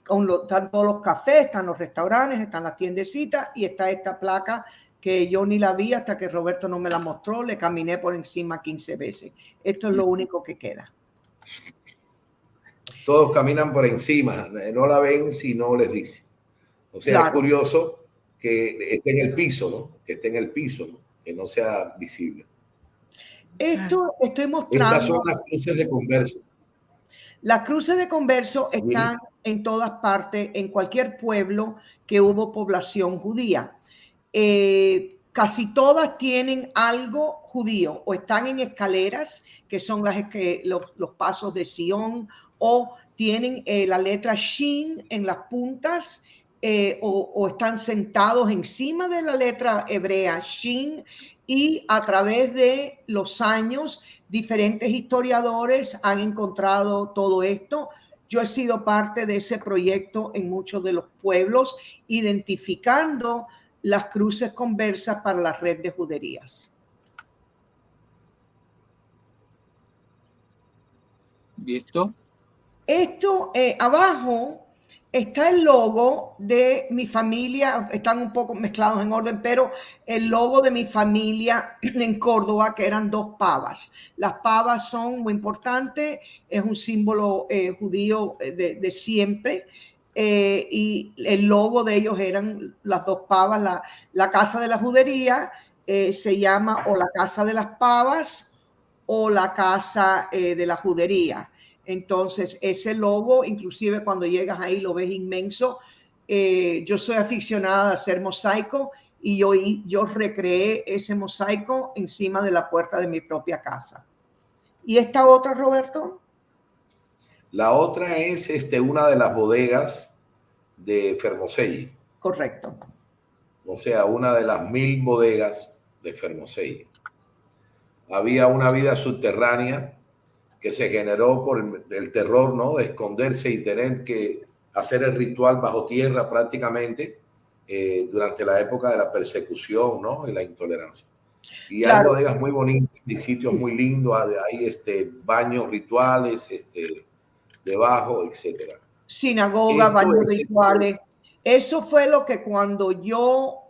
Speaker 4: Están todos los cafés, están los restaurantes, están las tiendecitas y está esta placa que yo ni la vi hasta que Roberto no me la mostró. Le caminé por encima 15 veces. Esto es lo único que queda.
Speaker 3: Todos caminan por encima, no la ven si no les dice. O sea, claro. Es curioso que esté en el piso, ¿no? Que esté en el piso, ¿no? Que no sea visible.
Speaker 4: Esto estoy mostrando.
Speaker 3: Estas son las cruces de Converso.
Speaker 4: Las cruces de Converso están en todas partes, en cualquier pueblo que hubo población judía. Casi todas tienen algo judío, o están en escaleras, que son los pasos de Sion, o tienen la letra Shin en las puntas, o están sentados encima de la letra hebrea Shin, y a través de los años diferentes historiadores han encontrado todo esto. Yo he sido parte de ese proyecto en muchos de los pueblos, identificando las cruces conversas para la red de juderías.
Speaker 1: ¿Listo?
Speaker 4: Esto abajo está el logo de mi familia, están un poco mezclados en orden, pero el logo de mi familia en Córdoba, que eran 2 pavas. Las pavas son muy importantes, es un símbolo judío de siempre, y el logo de ellos eran las 2 pavas. La casa de la judería se llama o la casa de las pavas o la casa de la judería. Entonces, ese logo, inclusive cuando llegas ahí, lo ves inmenso. Yo soy aficionada a hacer mosaico y yo recreé ese mosaico encima de la puerta de mi propia casa. ¿Y esta otra, Roberto?
Speaker 3: La otra es una de las bodegas de Fermoselle.
Speaker 4: Correcto.
Speaker 3: O sea, una de las 1000 bodegas de Fermoselle. Había una vida subterránea que se generó por el terror, ¿no? De esconderse y tener que hacer el ritual bajo tierra prácticamente durante la época de la persecución, ¿no? Y la intolerancia. Y claro, hay bodegas muy bonitas y sitios muy lindos, hay baños rituales debajo, etcétera.
Speaker 4: Sinagoga, baños rituales. Eso fue lo que cuando yo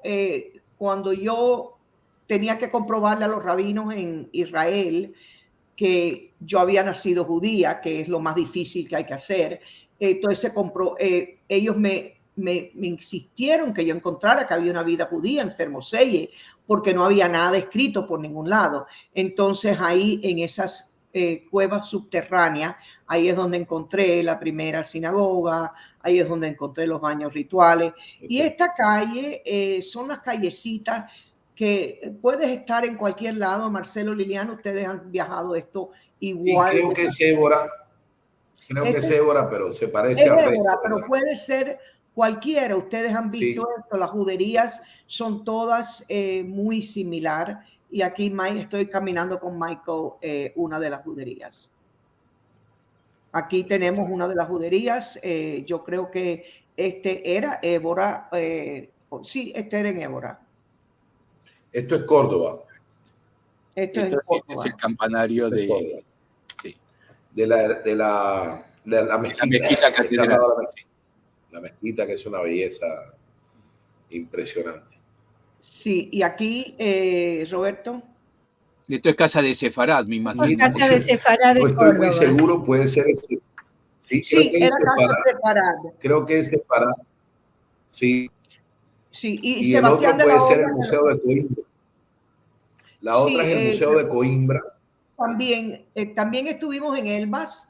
Speaker 4: tenía que comprobarle a los rabinos en Israel que yo había nacido judía, que es lo más difícil que hay que hacer. Entonces ellos me insistieron que yo encontrara que había una vida judía en Fermoselle, porque no había nada escrito por ningún lado. Entonces ahí en esas cuevas subterráneas, ahí es donde encontré la primera sinagoga, ahí es donde encontré los baños rituales. Y esta calle son las callecitas que puedes estar en cualquier lado. Marcelo, Liliana, ustedes han viajado esto igual.
Speaker 3: Y creo que es Ébora. Que es Ébora, pero se parece al resto.
Speaker 4: Pero puede ser cualquiera. Ustedes han visto esto. Las juderías son todas muy similar. Y aquí estoy caminando con Michael, una de las juderías. Aquí tenemos una de las juderías. Yo creo que este era Évora. Sí, este era en Évora.
Speaker 3: Esto es Córdoba.
Speaker 4: Esto es en
Speaker 1: Entonces,
Speaker 4: Córdoba.
Speaker 1: es el campanario
Speaker 3: Esto es
Speaker 1: de,
Speaker 3: Córdoba.
Speaker 1: sí,
Speaker 3: De la mezquita.
Speaker 1: la mezquita
Speaker 3: Está al
Speaker 1: catedral.
Speaker 3: lado de la mezquita, que es una belleza impresionante.
Speaker 4: Sí, y aquí, Roberto.
Speaker 1: Esto es casa de Sefarad, me imagino.
Speaker 3: Mira,
Speaker 2: Casa de Sefarad de
Speaker 3: no estoy muy
Speaker 2: Córdoba.
Speaker 3: seguro, puede ser ese. Sí, creo
Speaker 4: Sí,
Speaker 3: que
Speaker 4: era
Speaker 3: es
Speaker 4: casa
Speaker 3: Sefarad.
Speaker 4: separada.
Speaker 3: Creo que es Sefarad. Sí.
Speaker 4: Sí, y
Speaker 3: Y el
Speaker 4: Sebastián
Speaker 3: otro
Speaker 4: de la
Speaker 3: puede ser
Speaker 4: Hoya.
Speaker 3: el Museo de Coimbra. La
Speaker 4: Sí,
Speaker 3: otra es el Museo de Coimbra.
Speaker 4: También estuvimos en Elbas.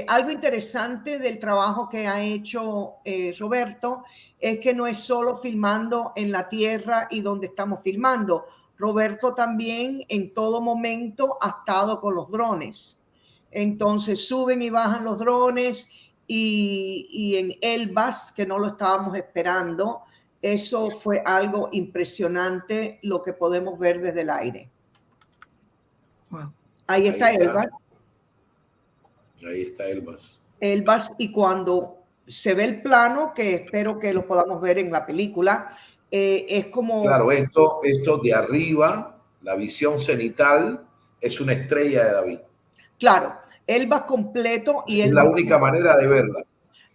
Speaker 4: Algo interesante del trabajo que ha hecho Roberto es que no es solo filmando en la tierra y donde estamos filmando. Roberto también en todo momento ha estado con los drones. Entonces suben y bajan los drones y en Elbas, que no lo estábamos esperando, eso fue algo impresionante lo que podemos ver desde el aire.
Speaker 2: Wow.
Speaker 4: Ahí está Elbas.
Speaker 3: Ahí está Elbas.
Speaker 4: Elbas, y cuando se ve el plano, que espero que lo podamos ver en la película, es como...
Speaker 3: Claro, esto de arriba, la visión cenital, es una estrella de David.
Speaker 4: Claro, Elbas completo. Y
Speaker 3: es la única manera de verla.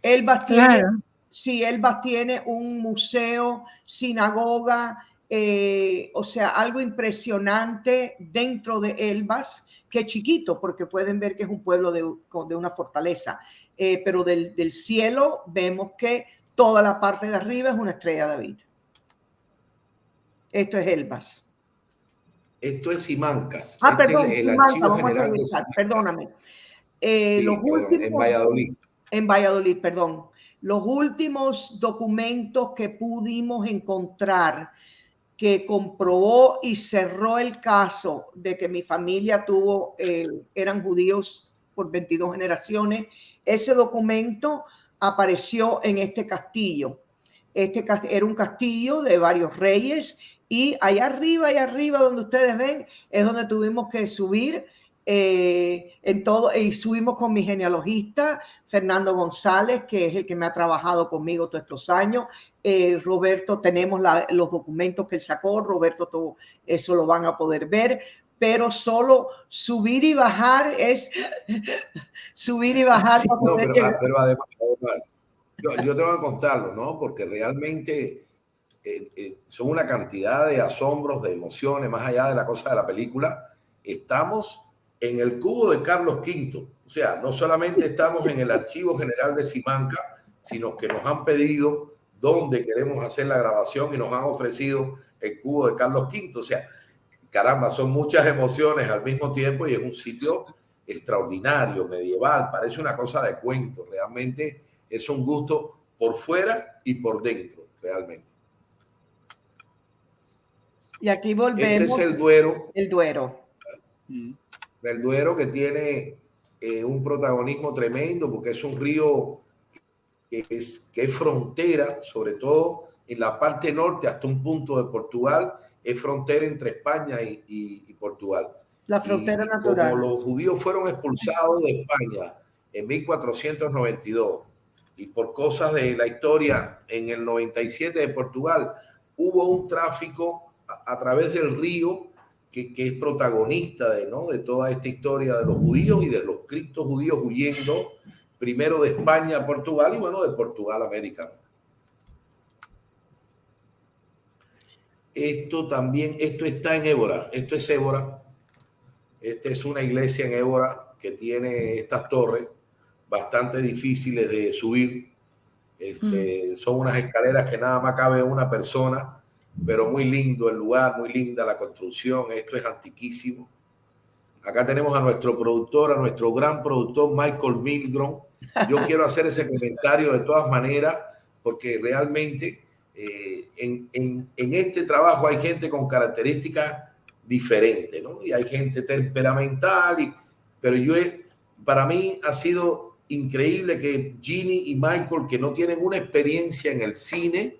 Speaker 4: Elbas tiene,
Speaker 2: Claro.
Speaker 4: sí, Elbas tiene un museo, sinagoga, o sea, algo impresionante dentro de Elbas, que es chiquito, porque pueden ver que es un pueblo de una fortaleza. Pero del cielo vemos que toda la parte de arriba es una estrella de David. Esto es Elbas.
Speaker 3: Esto es Simancas.
Speaker 4: Perdón,
Speaker 3: el
Speaker 4: Simancas,
Speaker 3: archivo
Speaker 4: vamos
Speaker 3: general
Speaker 4: a
Speaker 3: de
Speaker 4: revisar,
Speaker 3: Simancas.
Speaker 4: perdóname.
Speaker 3: Sí,
Speaker 4: Los últimos,
Speaker 3: en Valladolid.
Speaker 4: En Valladolid, perdón. Los últimos documentos que pudimos encontrar que comprobó y cerró el caso de que mi familia tuvo, eran judíos por 22 generaciones, ese documento apareció en este castillo. Este era un castillo de varios reyes y allá arriba donde ustedes ven es donde tuvimos que subir en todo, y subimos con mi genealogista Fernando González, que es el que me ha trabajado conmigo todos estos años. Roberto, tenemos los documentos que él sacó. Roberto, todo eso lo van a poder ver, pero solo subir y bajar es subir y bajar.
Speaker 3: No, pero además yo tengo que contarlo, ¿no? Porque realmente son una cantidad de asombros, de emociones, más allá de la cosa de la película. Estamos en el cubo de Carlos V. O sea, no solamente estamos en el Archivo General de Simancas, sino que nos han pedido dónde queremos hacer la grabación y nos han ofrecido el cubo de Carlos V. O sea, caramba, son muchas emociones al mismo tiempo y es un sitio extraordinario, medieval, parece una cosa de cuento. Realmente es un gusto por fuera y por dentro, realmente.
Speaker 4: Y aquí volvemos.
Speaker 3: Este es el Duero.
Speaker 4: El Duero.
Speaker 3: El Duero, que tiene un protagonismo tremendo porque es un río que es frontera, sobre todo en la parte norte hasta un punto de Portugal, es frontera entre España y Portugal.
Speaker 4: La frontera natural.
Speaker 3: Como los judíos fueron expulsados de España en 1492 y por cosas de la historia en el 97 de Portugal, hubo un tráfico a través del río que es protagonista de toda esta historia de los judíos y de los cristos judíos huyendo primero de España a Portugal y bueno, de Portugal a América. Esto está en Évora. Esto es Évora. Esta es una iglesia en Évora que tiene estas torres bastante difíciles de subir. Son unas escaleras que nada más cabe una persona, pero muy lindo el lugar, muy linda la construcción. Esto es antiquísimo. Acá tenemos a nuestro productor, a nuestro gran productor Michael Milgrom. Yo quiero hacer ese comentario de todas maneras porque realmente en este trabajo hay gente con características diferentes, ¿no? Y hay gente temperamental, pero para mí ha sido increíble que Ginny y Michael, que no tienen una experiencia en el cine,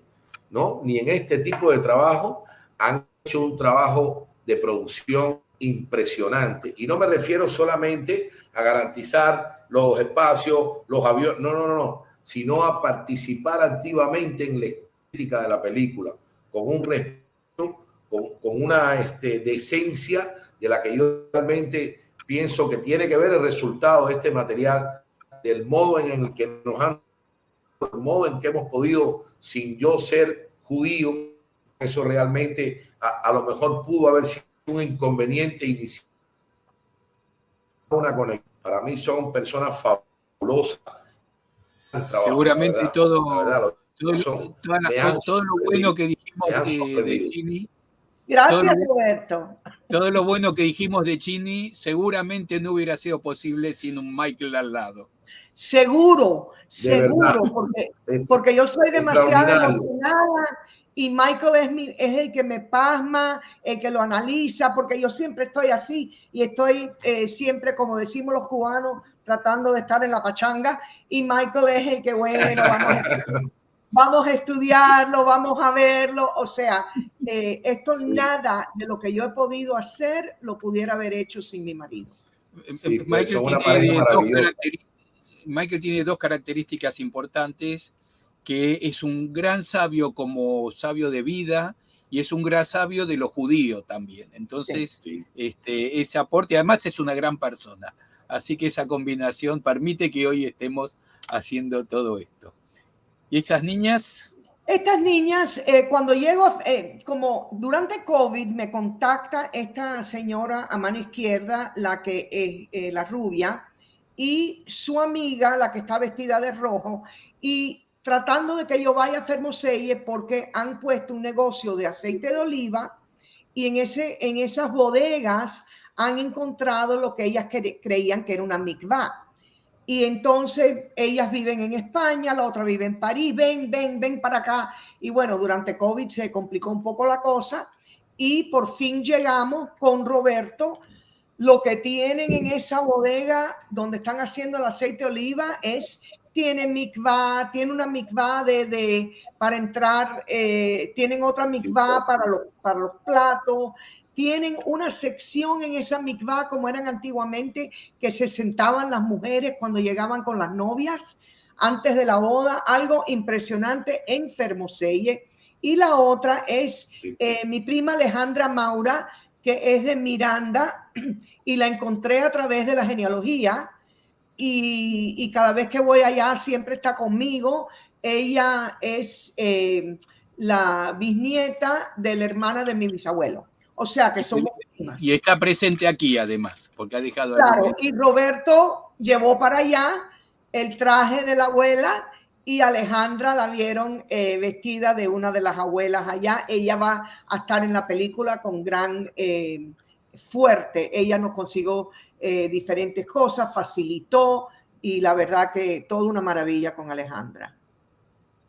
Speaker 3: ¿no? Ni en este tipo de trabajo, han hecho un trabajo de producción impresionante. Y no me refiero solamente a garantizar los espacios, los aviones, no, sino a participar activamente en la estética de la película, con un respeto, con una decencia de la que yo realmente pienso que tiene que ver el resultado de este material, del modo en el que nos han, el modo en que hemos podido, sin yo ser judío, eso realmente a lo mejor pudo haber sido un inconveniente inicial. Una conexión. Para mí son personas fabulosas.
Speaker 1: Seguramente
Speaker 3: la verdad,
Speaker 1: todo lo bueno que dijimos de Ginny.
Speaker 4: Gracias, Roberto.
Speaker 1: Todo lo bueno que dijimos de Ginny seguramente no hubiera sido posible sin un Michael al lado.
Speaker 4: Seguro, porque yo soy demasiado emocionada y Michael es el que me pasma, el que lo analiza, porque yo siempre estoy así y estoy siempre, como decimos los cubanos, tratando de estar en la pachanga, y Michael es el que, bueno, vamos a estudiarlo, vamos a verlo. O sea, esto nada de lo que yo he podido hacer lo pudiera haber hecho sin mi marido.
Speaker 3: Sí,
Speaker 1: Michael tiene dos características importantes, que es un gran sabio como sabio de vida y es un gran sabio de los judíos también. Entonces, ese aporte, además es una gran persona. Así que esa combinación permite que hoy estemos haciendo todo esto. ¿Y estas niñas?
Speaker 4: Estas niñas, cuando llego, como durante COVID, me contacta esta señora a mano izquierda, la que es la rubia, y su amiga, la que está vestida de rojo, y tratando de que yo vaya a Fermoselle porque han puesto un negocio de aceite de oliva y en esas bodegas han encontrado lo que ellas creían que era una mikvah. Y entonces ellas viven en España, la otra vive en París, ven para acá. Y bueno, durante COVID se complicó un poco la cosa y por fin llegamos con Roberto. Lo que tienen en esa bodega donde están haciendo el aceite de oliva tiene mikvah, tiene una mikvah para entrar, tienen otra mikvah para los platos. Tienen una sección en esa mikvah como eran antiguamente, que se sentaban las mujeres cuando llegaban con las novias antes de la boda, algo impresionante en Fermoselle. Y la otra es mi prima Alejandra Maura, que es de Miranda, y la encontré a través de la genealogía, y cada vez que voy allá siempre está conmigo. Ella es la bisnieta de la hermana de mi bisabuelo. O sea que somos primas.
Speaker 1: Y está presente aquí además, porque ha dejado...
Speaker 4: Claro, y Roberto llevó para allá el traje de la abuela y Alejandra la vieron vestida de una de las abuelas allá. Ella va a estar en la película con gran fuerte. Ella nos consiguió diferentes cosas, facilitó, y la verdad que toda una maravilla con Alejandra.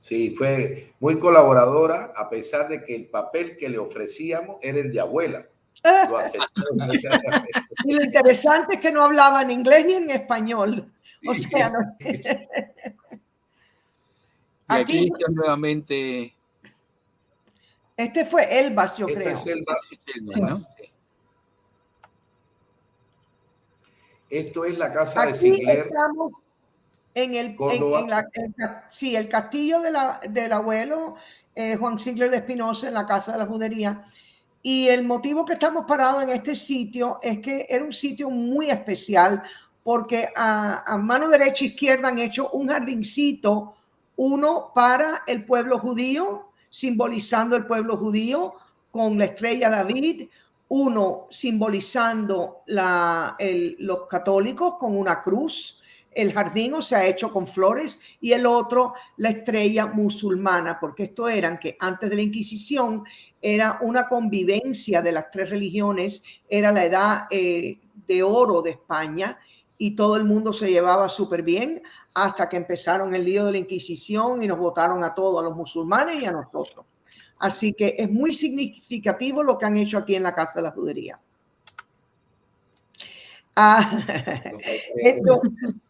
Speaker 3: Sí, fue muy colaboradora, a pesar de que el papel que le ofrecíamos era el de abuela. Lo aceptó.
Speaker 4: Y lo interesante es que no hablaba en inglés ni en español. O sea, no.
Speaker 1: Y aquí está nuevamente.
Speaker 4: Este fue Elbas, yo creo.
Speaker 3: Es Elbas,
Speaker 4: sí.
Speaker 3: ¿no? Esto es la casa de Ziegler.
Speaker 4: Estamos en el castillo del abuelo Juan Ziegler de Espinosa, en la casa de la judería. Y el motivo que estamos parados en este sitio es que era un sitio muy especial, porque a mano derecha e izquierda han hecho un jardincito, uno para el pueblo judío, simbolizando el pueblo judío con la estrella David, uno simbolizando los católicos con una cruz. El jardín se ha hecho con flores, y el otro la estrella musulmana, porque esto eran que antes de la Inquisición era una convivencia de las tres religiones, era la edad de oro de España, y todo el mundo se llevaba súper bien hasta que empezaron el lío de la Inquisición y nos votaron a todos, a los musulmanes y a nosotros. Así que es muy significativo lo que han hecho aquí en la Casa de la Judería.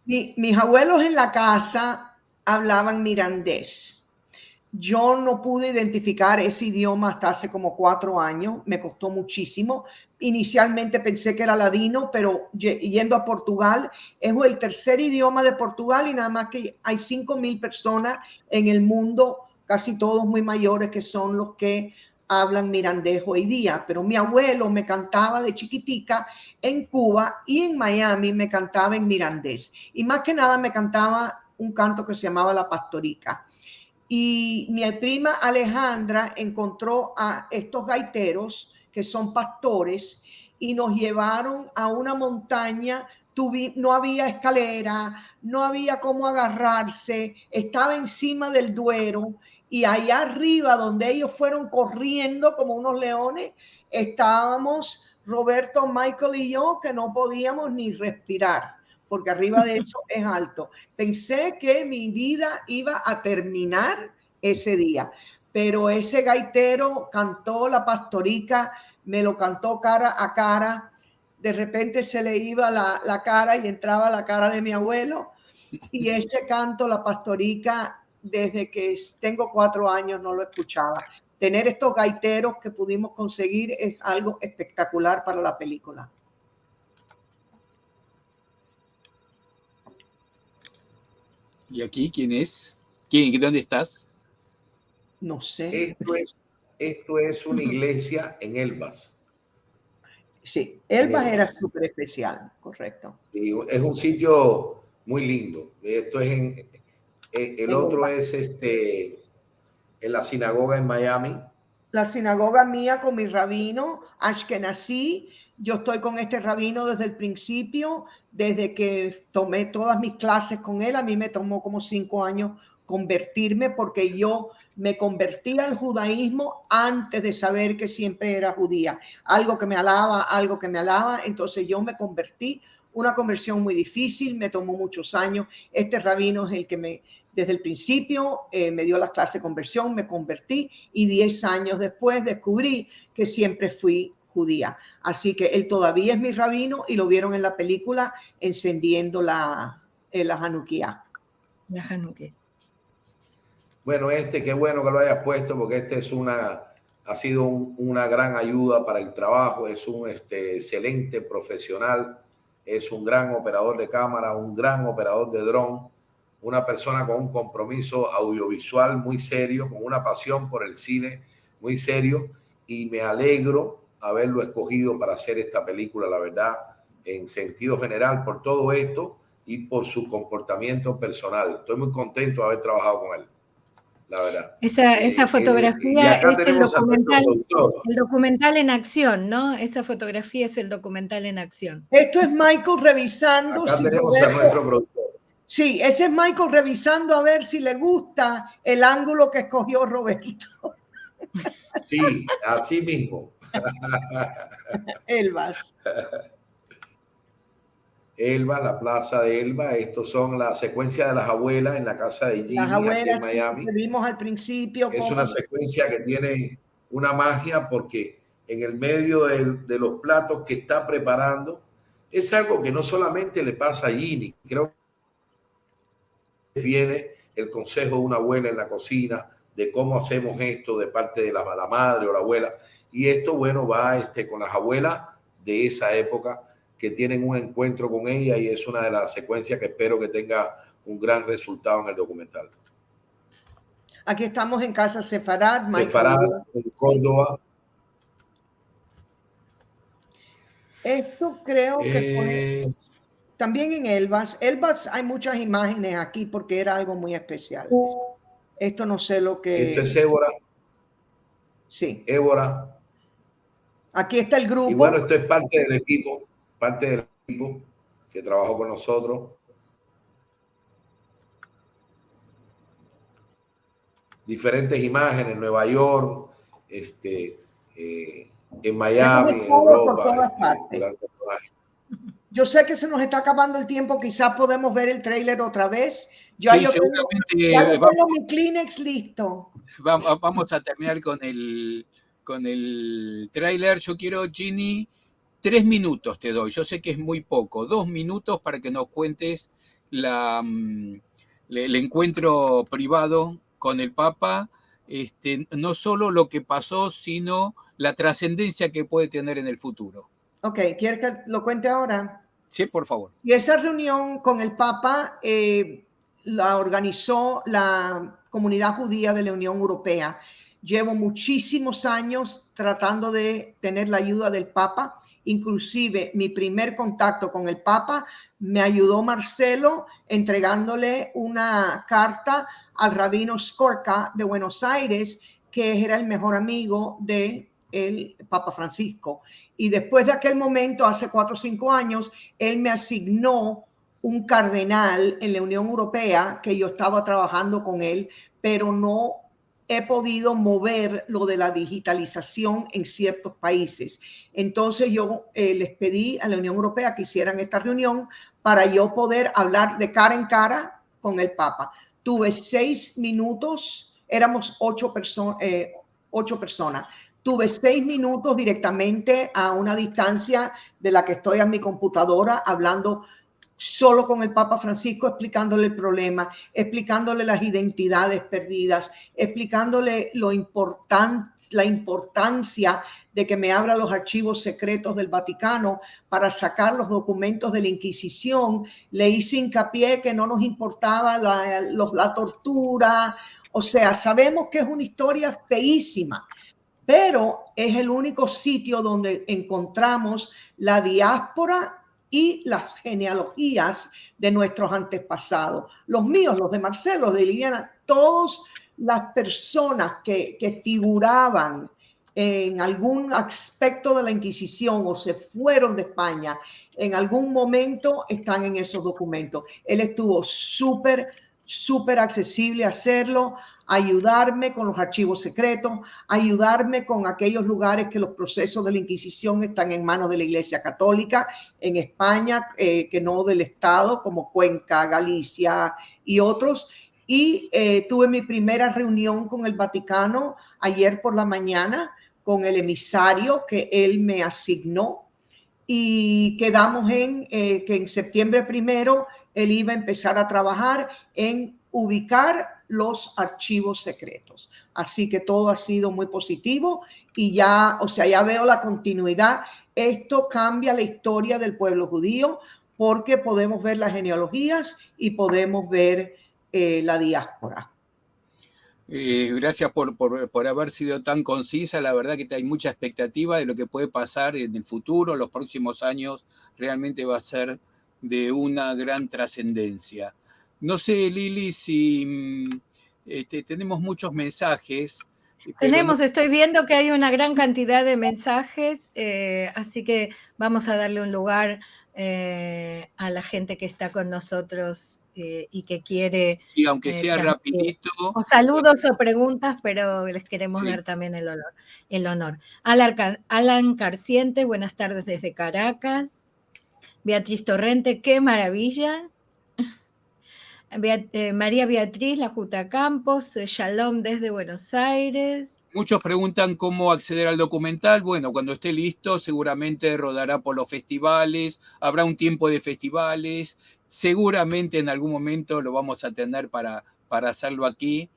Speaker 4: Mis abuelos en la casa hablaban mirandés. Yo no pude identificar ese idioma hasta hace como 4 años, me costó muchísimo. Inicialmente pensé que era ladino, pero yendo a Portugal, es el tercer idioma de Portugal y nada más que hay 5.000 personas en el mundo, casi todos muy mayores, que son los que hablan mirandés hoy día. Pero mi abuelo me cantaba de chiquitica en Cuba y en Miami me cantaba en mirandés. Y más que nada me cantaba un canto que se llamaba La Pastorica. Y mi prima Alejandra encontró a estos gaiteros que son pastores y nos llevaron a una montaña. No había escalera, no había cómo agarrarse, estaba encima del Duero y allá arriba donde ellos fueron corriendo como unos leones, estábamos Roberto, Michael y yo que no podíamos ni respirar porque arriba de eso es alto. Pensé que mi vida iba a terminar ese día, pero ese gaitero cantó La Pastorica, me lo cantó cara a cara, de repente se le iba la cara y entraba la cara de mi abuelo, y ese canto, La Pastorica, desde que tengo 4 años no lo escuchaba. Tener estos gaiteros que pudimos conseguir es algo espectacular para la película.
Speaker 1: ¿Y aquí quién es? ¿Dónde estás?
Speaker 4: No sé.
Speaker 3: Esto es una iglesia en Elvas.
Speaker 4: Sí, Elvas era súper especial, correcto.
Speaker 3: Sí, es un sitio muy lindo. Esto es el otro es en la sinagoga en Miami.
Speaker 4: La sinagoga mía con mi rabino Ashkenazí. Yo estoy con este rabino desde el principio, desde que tomé todas mis clases con él. A mí me tomó como 5 años convertirme porque yo me convertí al judaísmo antes de saber que siempre era judía. Algo que me alaba. Entonces yo me convertí, una conversión muy difícil, me tomó muchos años. Este rabino es el que desde el principio me dio las clases de conversión, me convertí y 10 años después descubrí que siempre fui judía. Así que él todavía es mi rabino y lo vieron en la película encendiendo la Hanukkah.
Speaker 2: La Hanukkah.
Speaker 3: Bueno, qué bueno que lo hayas puesto porque ha sido una gran ayuda para el trabajo, es un excelente profesional, es un gran operador de cámara, un gran operador de dron, una persona con un compromiso audiovisual muy serio, con una pasión por el cine muy serio, y me alegro haberlo escogido para hacer esta película, la verdad, en sentido general, por todo esto y por su comportamiento personal. Estoy muy contento de haber trabajado con él, la verdad.
Speaker 2: Esa fotografía es el documental en acción, ¿no? Esa fotografía es el documental en acción.
Speaker 4: Esto es Michael revisando.
Speaker 3: Acá tenemos a nuestro productor.
Speaker 4: Sí, ese es Michael revisando a ver si le gusta el ángulo que escogió Roberto.
Speaker 3: Sí, así mismo.
Speaker 4: Elvas.
Speaker 3: Elba, la plaza de Elba. Estos son la secuencia de las abuelas en la casa de Jimmy,
Speaker 4: las abuelas,
Speaker 3: aquí en Miami.
Speaker 4: Que vimos al principio.
Speaker 3: Es una secuencia que tiene una magia porque en el medio de los platos que está preparando es algo que no solamente le pasa a Jimmy. Creo que viene el consejo de una abuela en la cocina de cómo hacemos esto de parte de la madre o la abuela. Y esto, bueno, va con las abuelas de esa época que tienen un encuentro con ella y es una de las secuencias que espero que tenga un gran resultado en el documental.
Speaker 4: Aquí estamos en Casa Sefarad.
Speaker 3: Sefarad, en Córdoba.
Speaker 4: Esto creo que fue también en Elvas. Elvas hay muchas imágenes aquí porque era algo muy especial. Esto no sé lo que...
Speaker 3: Esto es Évora.
Speaker 4: Sí.
Speaker 3: Évora.
Speaker 4: Aquí está el grupo.
Speaker 3: Y bueno, esto es parte del equipo que trabajó con nosotros. Diferentes imágenes en Nueva York, en Miami, en Europa.
Speaker 4: Yo sé que se nos está acabando el tiempo, quizás podemos ver el tráiler otra vez.
Speaker 1: Yo
Speaker 4: tengo mi Kleenex listo.
Speaker 1: Vamos a terminar con el tráiler. Yo quiero, Ginny, 3 minutos te doy. Yo sé que es muy poco. 2 minutos para que nos cuentes el encuentro privado con el Papa no solo lo que pasó, sino la trascendencia que puede tener en el futuro.
Speaker 4: Ok, ¿quieres que lo cuente ahora?
Speaker 1: Sí, por favor.
Speaker 4: Y esa reunión con el Papa la organizó la comunidad judía de la Unión Europea. Llevo muchísimos años tratando de tener la ayuda del Papa. Inclusive mi primer contacto con el Papa me ayudó Marcelo entregándole una carta al rabino Skorka de Buenos Aires, que era el mejor amigo de el Papa Francisco. Y después de aquel momento, hace 4 o 5 años, él me asignó un cardenal en la Unión Europea que yo estaba trabajando con él, pero no he podido mover lo de la digitalización en ciertos países. Entonces yo les pedí a la Unión Europea que hicieran esta reunión para yo poder hablar de cara en cara con el Papa. Tuve 6 minutos, éramos 8 personas. Tuve 6 minutos directamente a una distancia de la que estoy a mi computadora hablando solo con el Papa Francisco, explicándole el problema, explicándole las identidades perdidas, explicándole la importancia de que me abra los archivos secretos del Vaticano para sacar los documentos de la Inquisición. Le hice hincapié que no nos importaba la tortura. O sea, sabemos que es una historia feísima, pero es el único sitio donde encontramos la diáspora y las genealogías de nuestros antepasados. Los míos, los de Marcelo, de Liliana, todas las personas que figuraban en algún aspecto de la Inquisición o se fueron de España en algún momento están en esos documentos. Él estuvo súper accesible a hacerlo, ayudarme con los archivos secretos, ayudarme con aquellos lugares que los procesos de la Inquisición están en manos de la Iglesia Católica en España, que no del Estado, como Cuenca, Galicia y otros. Y tuve mi primera reunión con el Vaticano ayer por la mañana con el emisario que él me asignó, y quedamos en que en septiembre 1 él iba a empezar a trabajar en ubicar los archivos secretos. Así que todo ha sido muy positivo y ya, o sea, ya veo la continuidad. Esto cambia la historia del pueblo judío porque podemos ver las genealogías y podemos ver la diáspora.
Speaker 1: Gracias por haber sido tan concisa. La verdad que hay mucha expectativa de lo que puede pasar en el futuro. Los próximos años realmente va a ser de una gran trascendencia. No sé, Lili, si tenemos muchos mensajes.
Speaker 2: Estoy viendo que hay una gran cantidad de mensajes, así que vamos a darle un lugar a la gente que está con nosotros y que quiere...
Speaker 1: Sí, aunque sea rapidito.
Speaker 2: O saludos o preguntas, pero les queremos dar también el honor. Alan Carciente, buenas tardes desde Caracas. Beatriz Torrente, qué maravilla. María Beatriz Lajuta Campos, Shalom desde Buenos Aires.
Speaker 1: Muchos preguntan cómo acceder al documental. Bueno, cuando esté listo seguramente rodará por los festivales, habrá un tiempo de festivales, seguramente en algún momento lo vamos a tener para hacerlo aquí,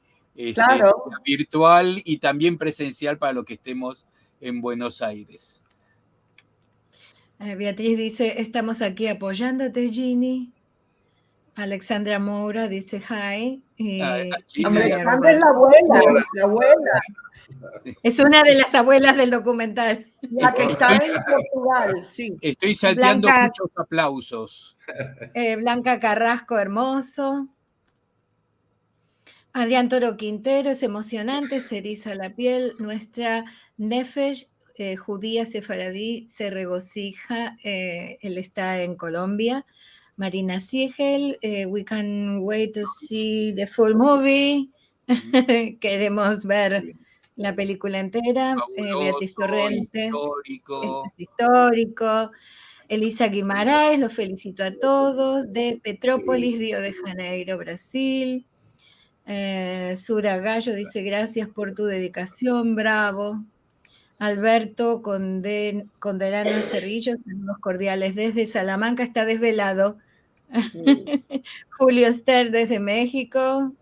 Speaker 4: claro,
Speaker 1: virtual y también presencial para los que estemos en Buenos Aires.
Speaker 2: Beatriz dice, estamos aquí apoyándote, Ginny. Alexandra Moura dice hi.
Speaker 4: Alexandra es la abuela.
Speaker 2: Es una de las abuelas del documental.
Speaker 4: La que está en Portugal, sí.
Speaker 1: Estoy salteando muchos aplausos.
Speaker 2: Blanca Carrasco, hermoso. Adrián Toro Quintero, es emocionante, se eriza la piel. Nuestra Nefesh, judía sefaradí, se regocija. Él está en Colombia. Marina Siegel, we can wait to see the full movie. Queremos ver la película entera. Beatriz Torrente, histórico. Elisa Guimaraes, los felicito a todos. De Petrópolis, Río de Janeiro, Brasil. Sura Gallo dice, gracias por tu dedicación, bravo. Alberto Condelano Cerrillo, saludos cordiales desde Salamanca, está desvelado. Julio Ster desde México.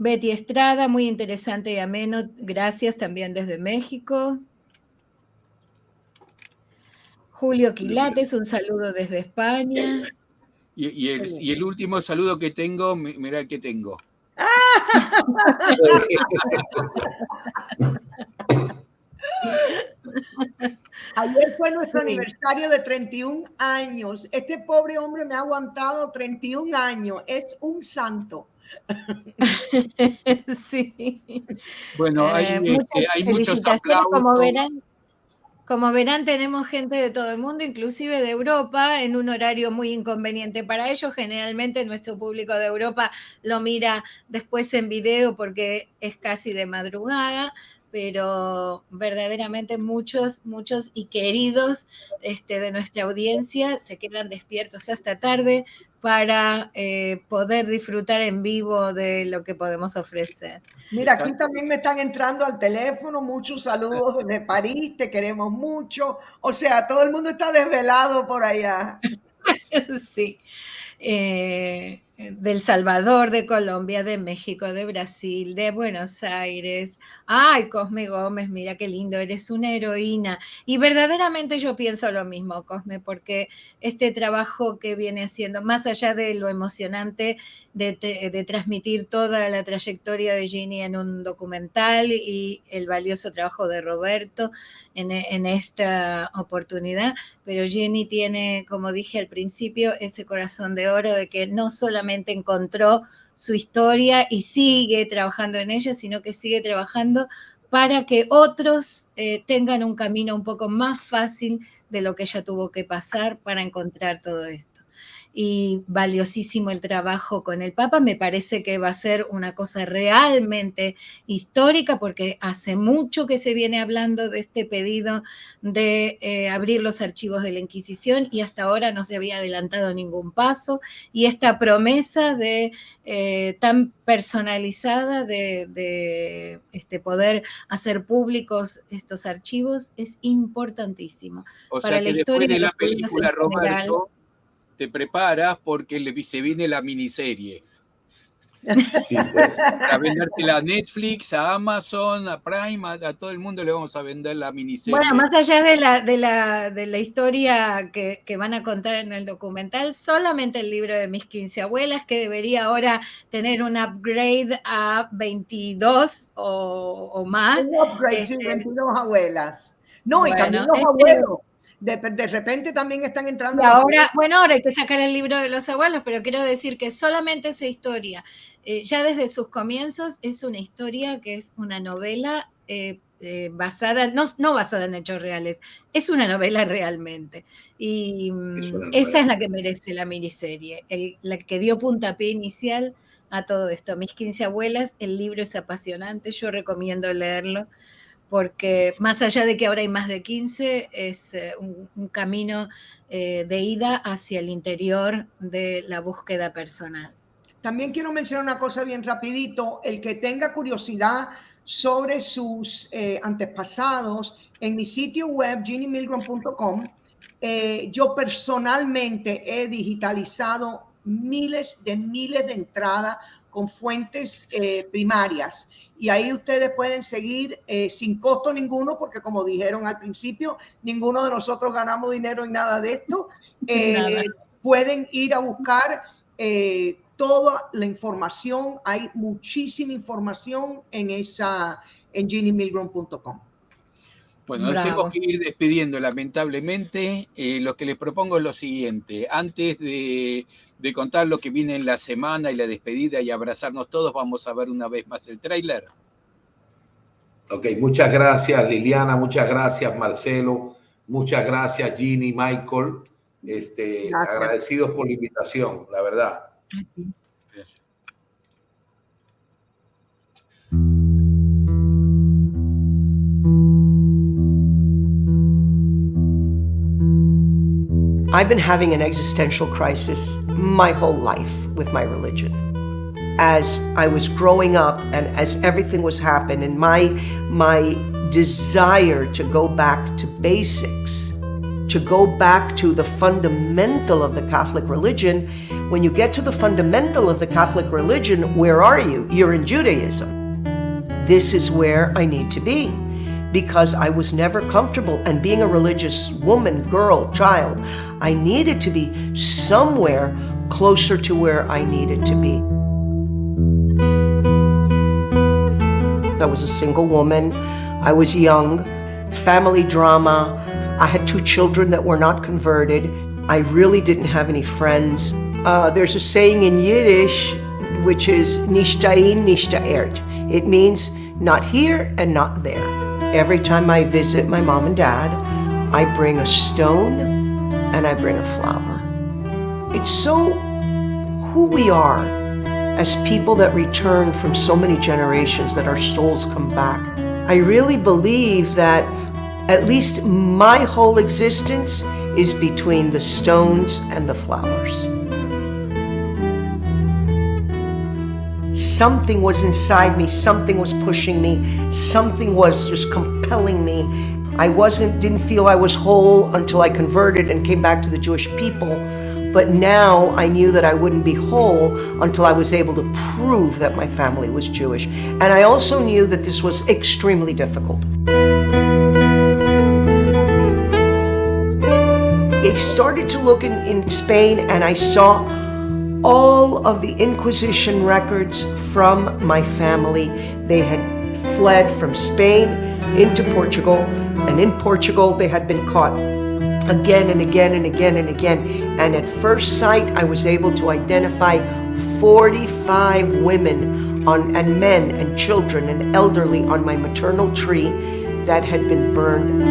Speaker 2: Betty Estrada, muy interesante y ameno, gracias, también desde México. Julio Quilates, un saludo desde España.
Speaker 1: Y el último saludo que tengo, mirá el que tengo.
Speaker 4: Ayer fue nuestro aniversario de 31 años. Este pobre hombre me ha aguantado 31 años. Es un santo.
Speaker 2: Sí.
Speaker 1: Bueno, hay muchos aplausos.
Speaker 2: Como verán, tenemos gente de todo el mundo, inclusive de Europa, en un horario muy inconveniente para ellos. Generalmente nuestro público de Europa lo mira después en video porque es casi de madrugada, pero verdaderamente muchos y queridos de nuestra audiencia se quedan despiertos hasta tarde para poder disfrutar en vivo de lo que podemos ofrecer.
Speaker 4: Mira, aquí también me están entrando al teléfono, muchos saludos desde París, te queremos mucho. O sea, todo el mundo está desvelado por allá.
Speaker 2: Sí. Del Salvador, de Colombia, de México, de Brasil, de Buenos Aires. Ay, Cosme Gómez, mira qué lindo, eres una heroína. Y verdaderamente yo pienso lo mismo, Cosme, porque este trabajo que viene haciendo, más allá de lo emocionante de transmitir toda la trayectoria de Ginny en un documental y el valioso trabajo de Roberto en esta oportunidad, pero Ginny tiene, como dije al principio, ese corazón de oro de que no solamente encontró su historia y sigue trabajando en ella, sino que sigue trabajando para que otros tengan un camino un poco más fácil de lo que ella tuvo que pasar para encontrar todo esto. Y valiosísimo el trabajo con el Papa, me parece que va a ser una cosa realmente histórica porque hace mucho que se viene hablando de este pedido de abrir los archivos de la Inquisición y hasta ahora no se había adelantado ningún paso, y esta promesa de tan personalizada de poder hacer públicos estos archivos es importantísimo.
Speaker 1: O
Speaker 2: para
Speaker 1: sea
Speaker 2: la
Speaker 1: que
Speaker 2: historia
Speaker 1: después de la
Speaker 2: los pueblos
Speaker 1: película,
Speaker 2: en general.
Speaker 1: Roberto, te preparas porque se viene la miniserie.
Speaker 3: Sí, pues.
Speaker 1: A vendérsela a Netflix, a Amazon, a Prime, a todo el mundo le vamos a vender la miniserie.
Speaker 2: Bueno, más allá de la historia que van a contar en el documental, solamente el libro de Mis 15 abuelas, que debería ahora tener un upgrade a 22 o más.
Speaker 4: Un upgrade, sí, 22 abuelas. No,
Speaker 2: bueno,
Speaker 4: y también los abuelos. De repente también están entrando.
Speaker 2: Y ahora, ahora hay que sacar el libro de los abuelos, pero quiero decir que solamente esa historia, ya desde sus comienzos, es una historia que es una novela basada, no basada en hechos reales, es una novela realmente. Y esa es la que merece la miniserie, la que dio puntapié inicial a todo esto. Mis 15 abuelas, el libro es apasionante, yo recomiendo leerlo, porque más allá de que ahora hay más de 15, es un camino de ida hacia el interior de la búsqueda personal.
Speaker 4: También quiero mencionar una cosa bien rapidito, el que tenga curiosidad sobre sus antepasados, en mi sitio web, ginnymilgram.com, yo personalmente he digitalizado miles de entradas con fuentes primarias, y ahí ustedes pueden seguir sin costo ninguno, porque como dijeron al principio, ninguno de nosotros ganamos dinero en nada de esto. Pueden ir a buscar toda la información, hay muchísima información en ginnymilgram.com.
Speaker 1: Bueno, nos tenemos que ir despidiendo, lamentablemente. Lo que les propongo es lo siguiente. Antes de contar lo que viene en la semana y la despedida y abrazarnos todos, vamos a ver una vez más el tráiler.
Speaker 3: Ok, muchas gracias Liliana, muchas gracias Marcelo, muchas gracias Ginny, Michael. Agradecidos por la invitación, la verdad.
Speaker 1: Gracias.
Speaker 5: I've been having an existential crisis my whole life with my religion. As I was growing up and as everything was happening, and my desire to go back to basics to go back to the fundamental of the Catholic religion. When you get to the fundamental of the Catholic religion, where are you? You're in Judaism. This is where I need to be, because I was never comfortable. And being a religious woman, girl, child, I needed to be somewhere closer to where I needed to be. I was a single woman. I was young. Family drama. I had 2 children that were not converted. I really didn't have any friends. There's a saying in Yiddish, which is nicht dahin, nicht daert. It means not here and not there. Every time I visit my mom and dad, I bring a stone and I bring a flower. It's so who we are as people that return from so many generations, that our souls come back. I really believe that at least my whole existence is between the stones and the flowers. Something was inside me, something was pushing me, something was just compelling me. I didn't feel I was whole until I converted and came back to the Jewish people. But now I knew that I wouldn't be whole until I was able to prove that my family was Jewish. And I also knew that this was extremely difficult. I started to look in Spain, and I saw all of the Inquisition records from my family. They had fled from Spain into Portugal, and in Portugal they had been caught again and again and again and again. And at first sight, I was able to identify 45 women and men and children and elderly on my maternal tree that had been burned.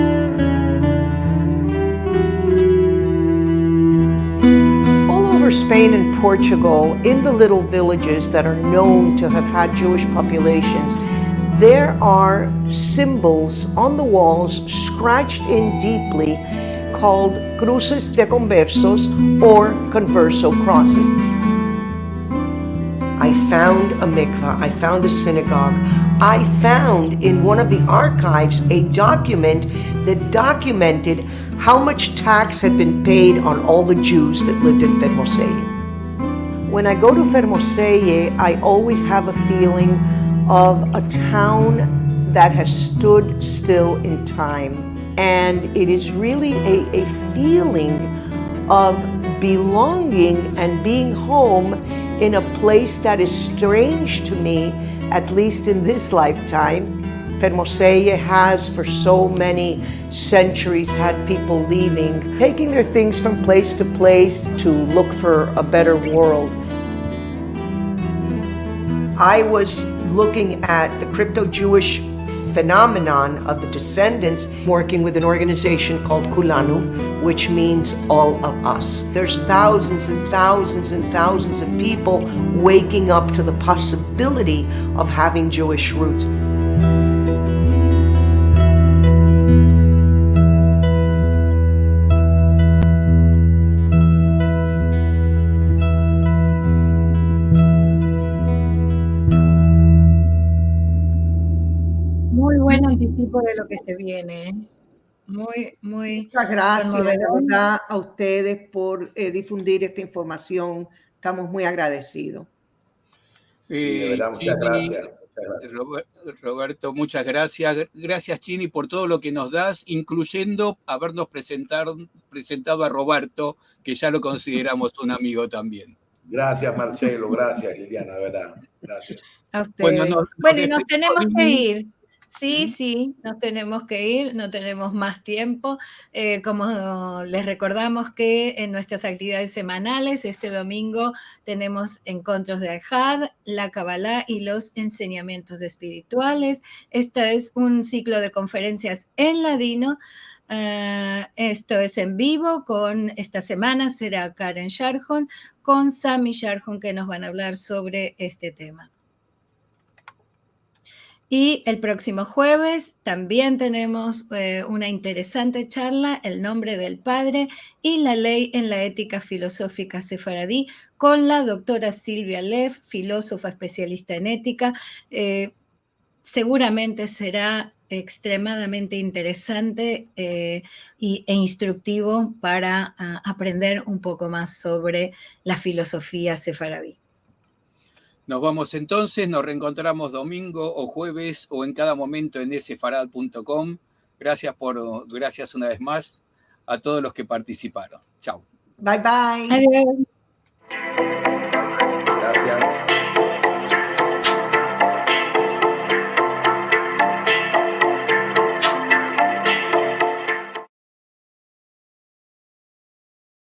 Speaker 5: All over Spain and Portugal, in the little villages that are known to have had Jewish populations, there are symbols on the walls, scratched in deeply, called cruces de conversos, or converso crosses. I found a mikvah, I found a synagogue. I found in one of the archives a document that documented how much tax had been paid on all the Jews that lived in Fermoselle. When I go to Fermoselle, I always have a feeling of a town that has stood still in time. And it is really a feeling of belonging and being home in a place that is strange to me, at least in this lifetime. Fermoselle has for so many centuries had people leaving, taking their things from place to place to look for a better world. I was looking at the crypto-Jewish phenomenon of the descendants, working with an organization called Kulanu, which means all of us. There's thousands and thousands and thousands of people waking up to the possibility of having Jewish roots.
Speaker 2: Buen anticipo de lo que se viene. Muy
Speaker 4: Muchas gracias, de verdad, a ustedes por difundir esta información. Estamos muy agradecidos.
Speaker 3: De verdad, muchas gracias.
Speaker 1: Roberto, muchas gracias. Gracias, Chini, por todo lo que nos das, incluyendo habernos presentado a Roberto, que ya lo consideramos un amigo también.
Speaker 3: Gracias, Marcelo. Gracias, Liliana, de verdad. Gracias.
Speaker 2: A ustedes. Bueno, y nos tenemos que ir. Sí, nos tenemos que ir, no tenemos más tiempo. Como les recordamos que en nuestras actividades semanales, este domingo tenemos encuentros de Al-Had, la Kabbalah y los enseñamientos espirituales. Este es un ciclo de conferencias en ladino. Esto es en vivo. Esta semana será Karen Sharhon con Sami Sharhon, que nos van a hablar sobre este tema. Y el próximo jueves también tenemos una interesante charla, El nombre del Padre y la ley en la ética filosófica sefaradí, con la doctora Silvia Leff, filósofa especialista en ética. Seguramente será extremadamente interesante e instructivo para aprender un poco más sobre la filosofía sefaradí.
Speaker 1: Nos vamos entonces, nos reencontramos domingo o jueves o en cada momento en sefarad.com. Gracias una vez más a todos los que participaron. Chao.
Speaker 4: Bye bye.
Speaker 2: Adiós.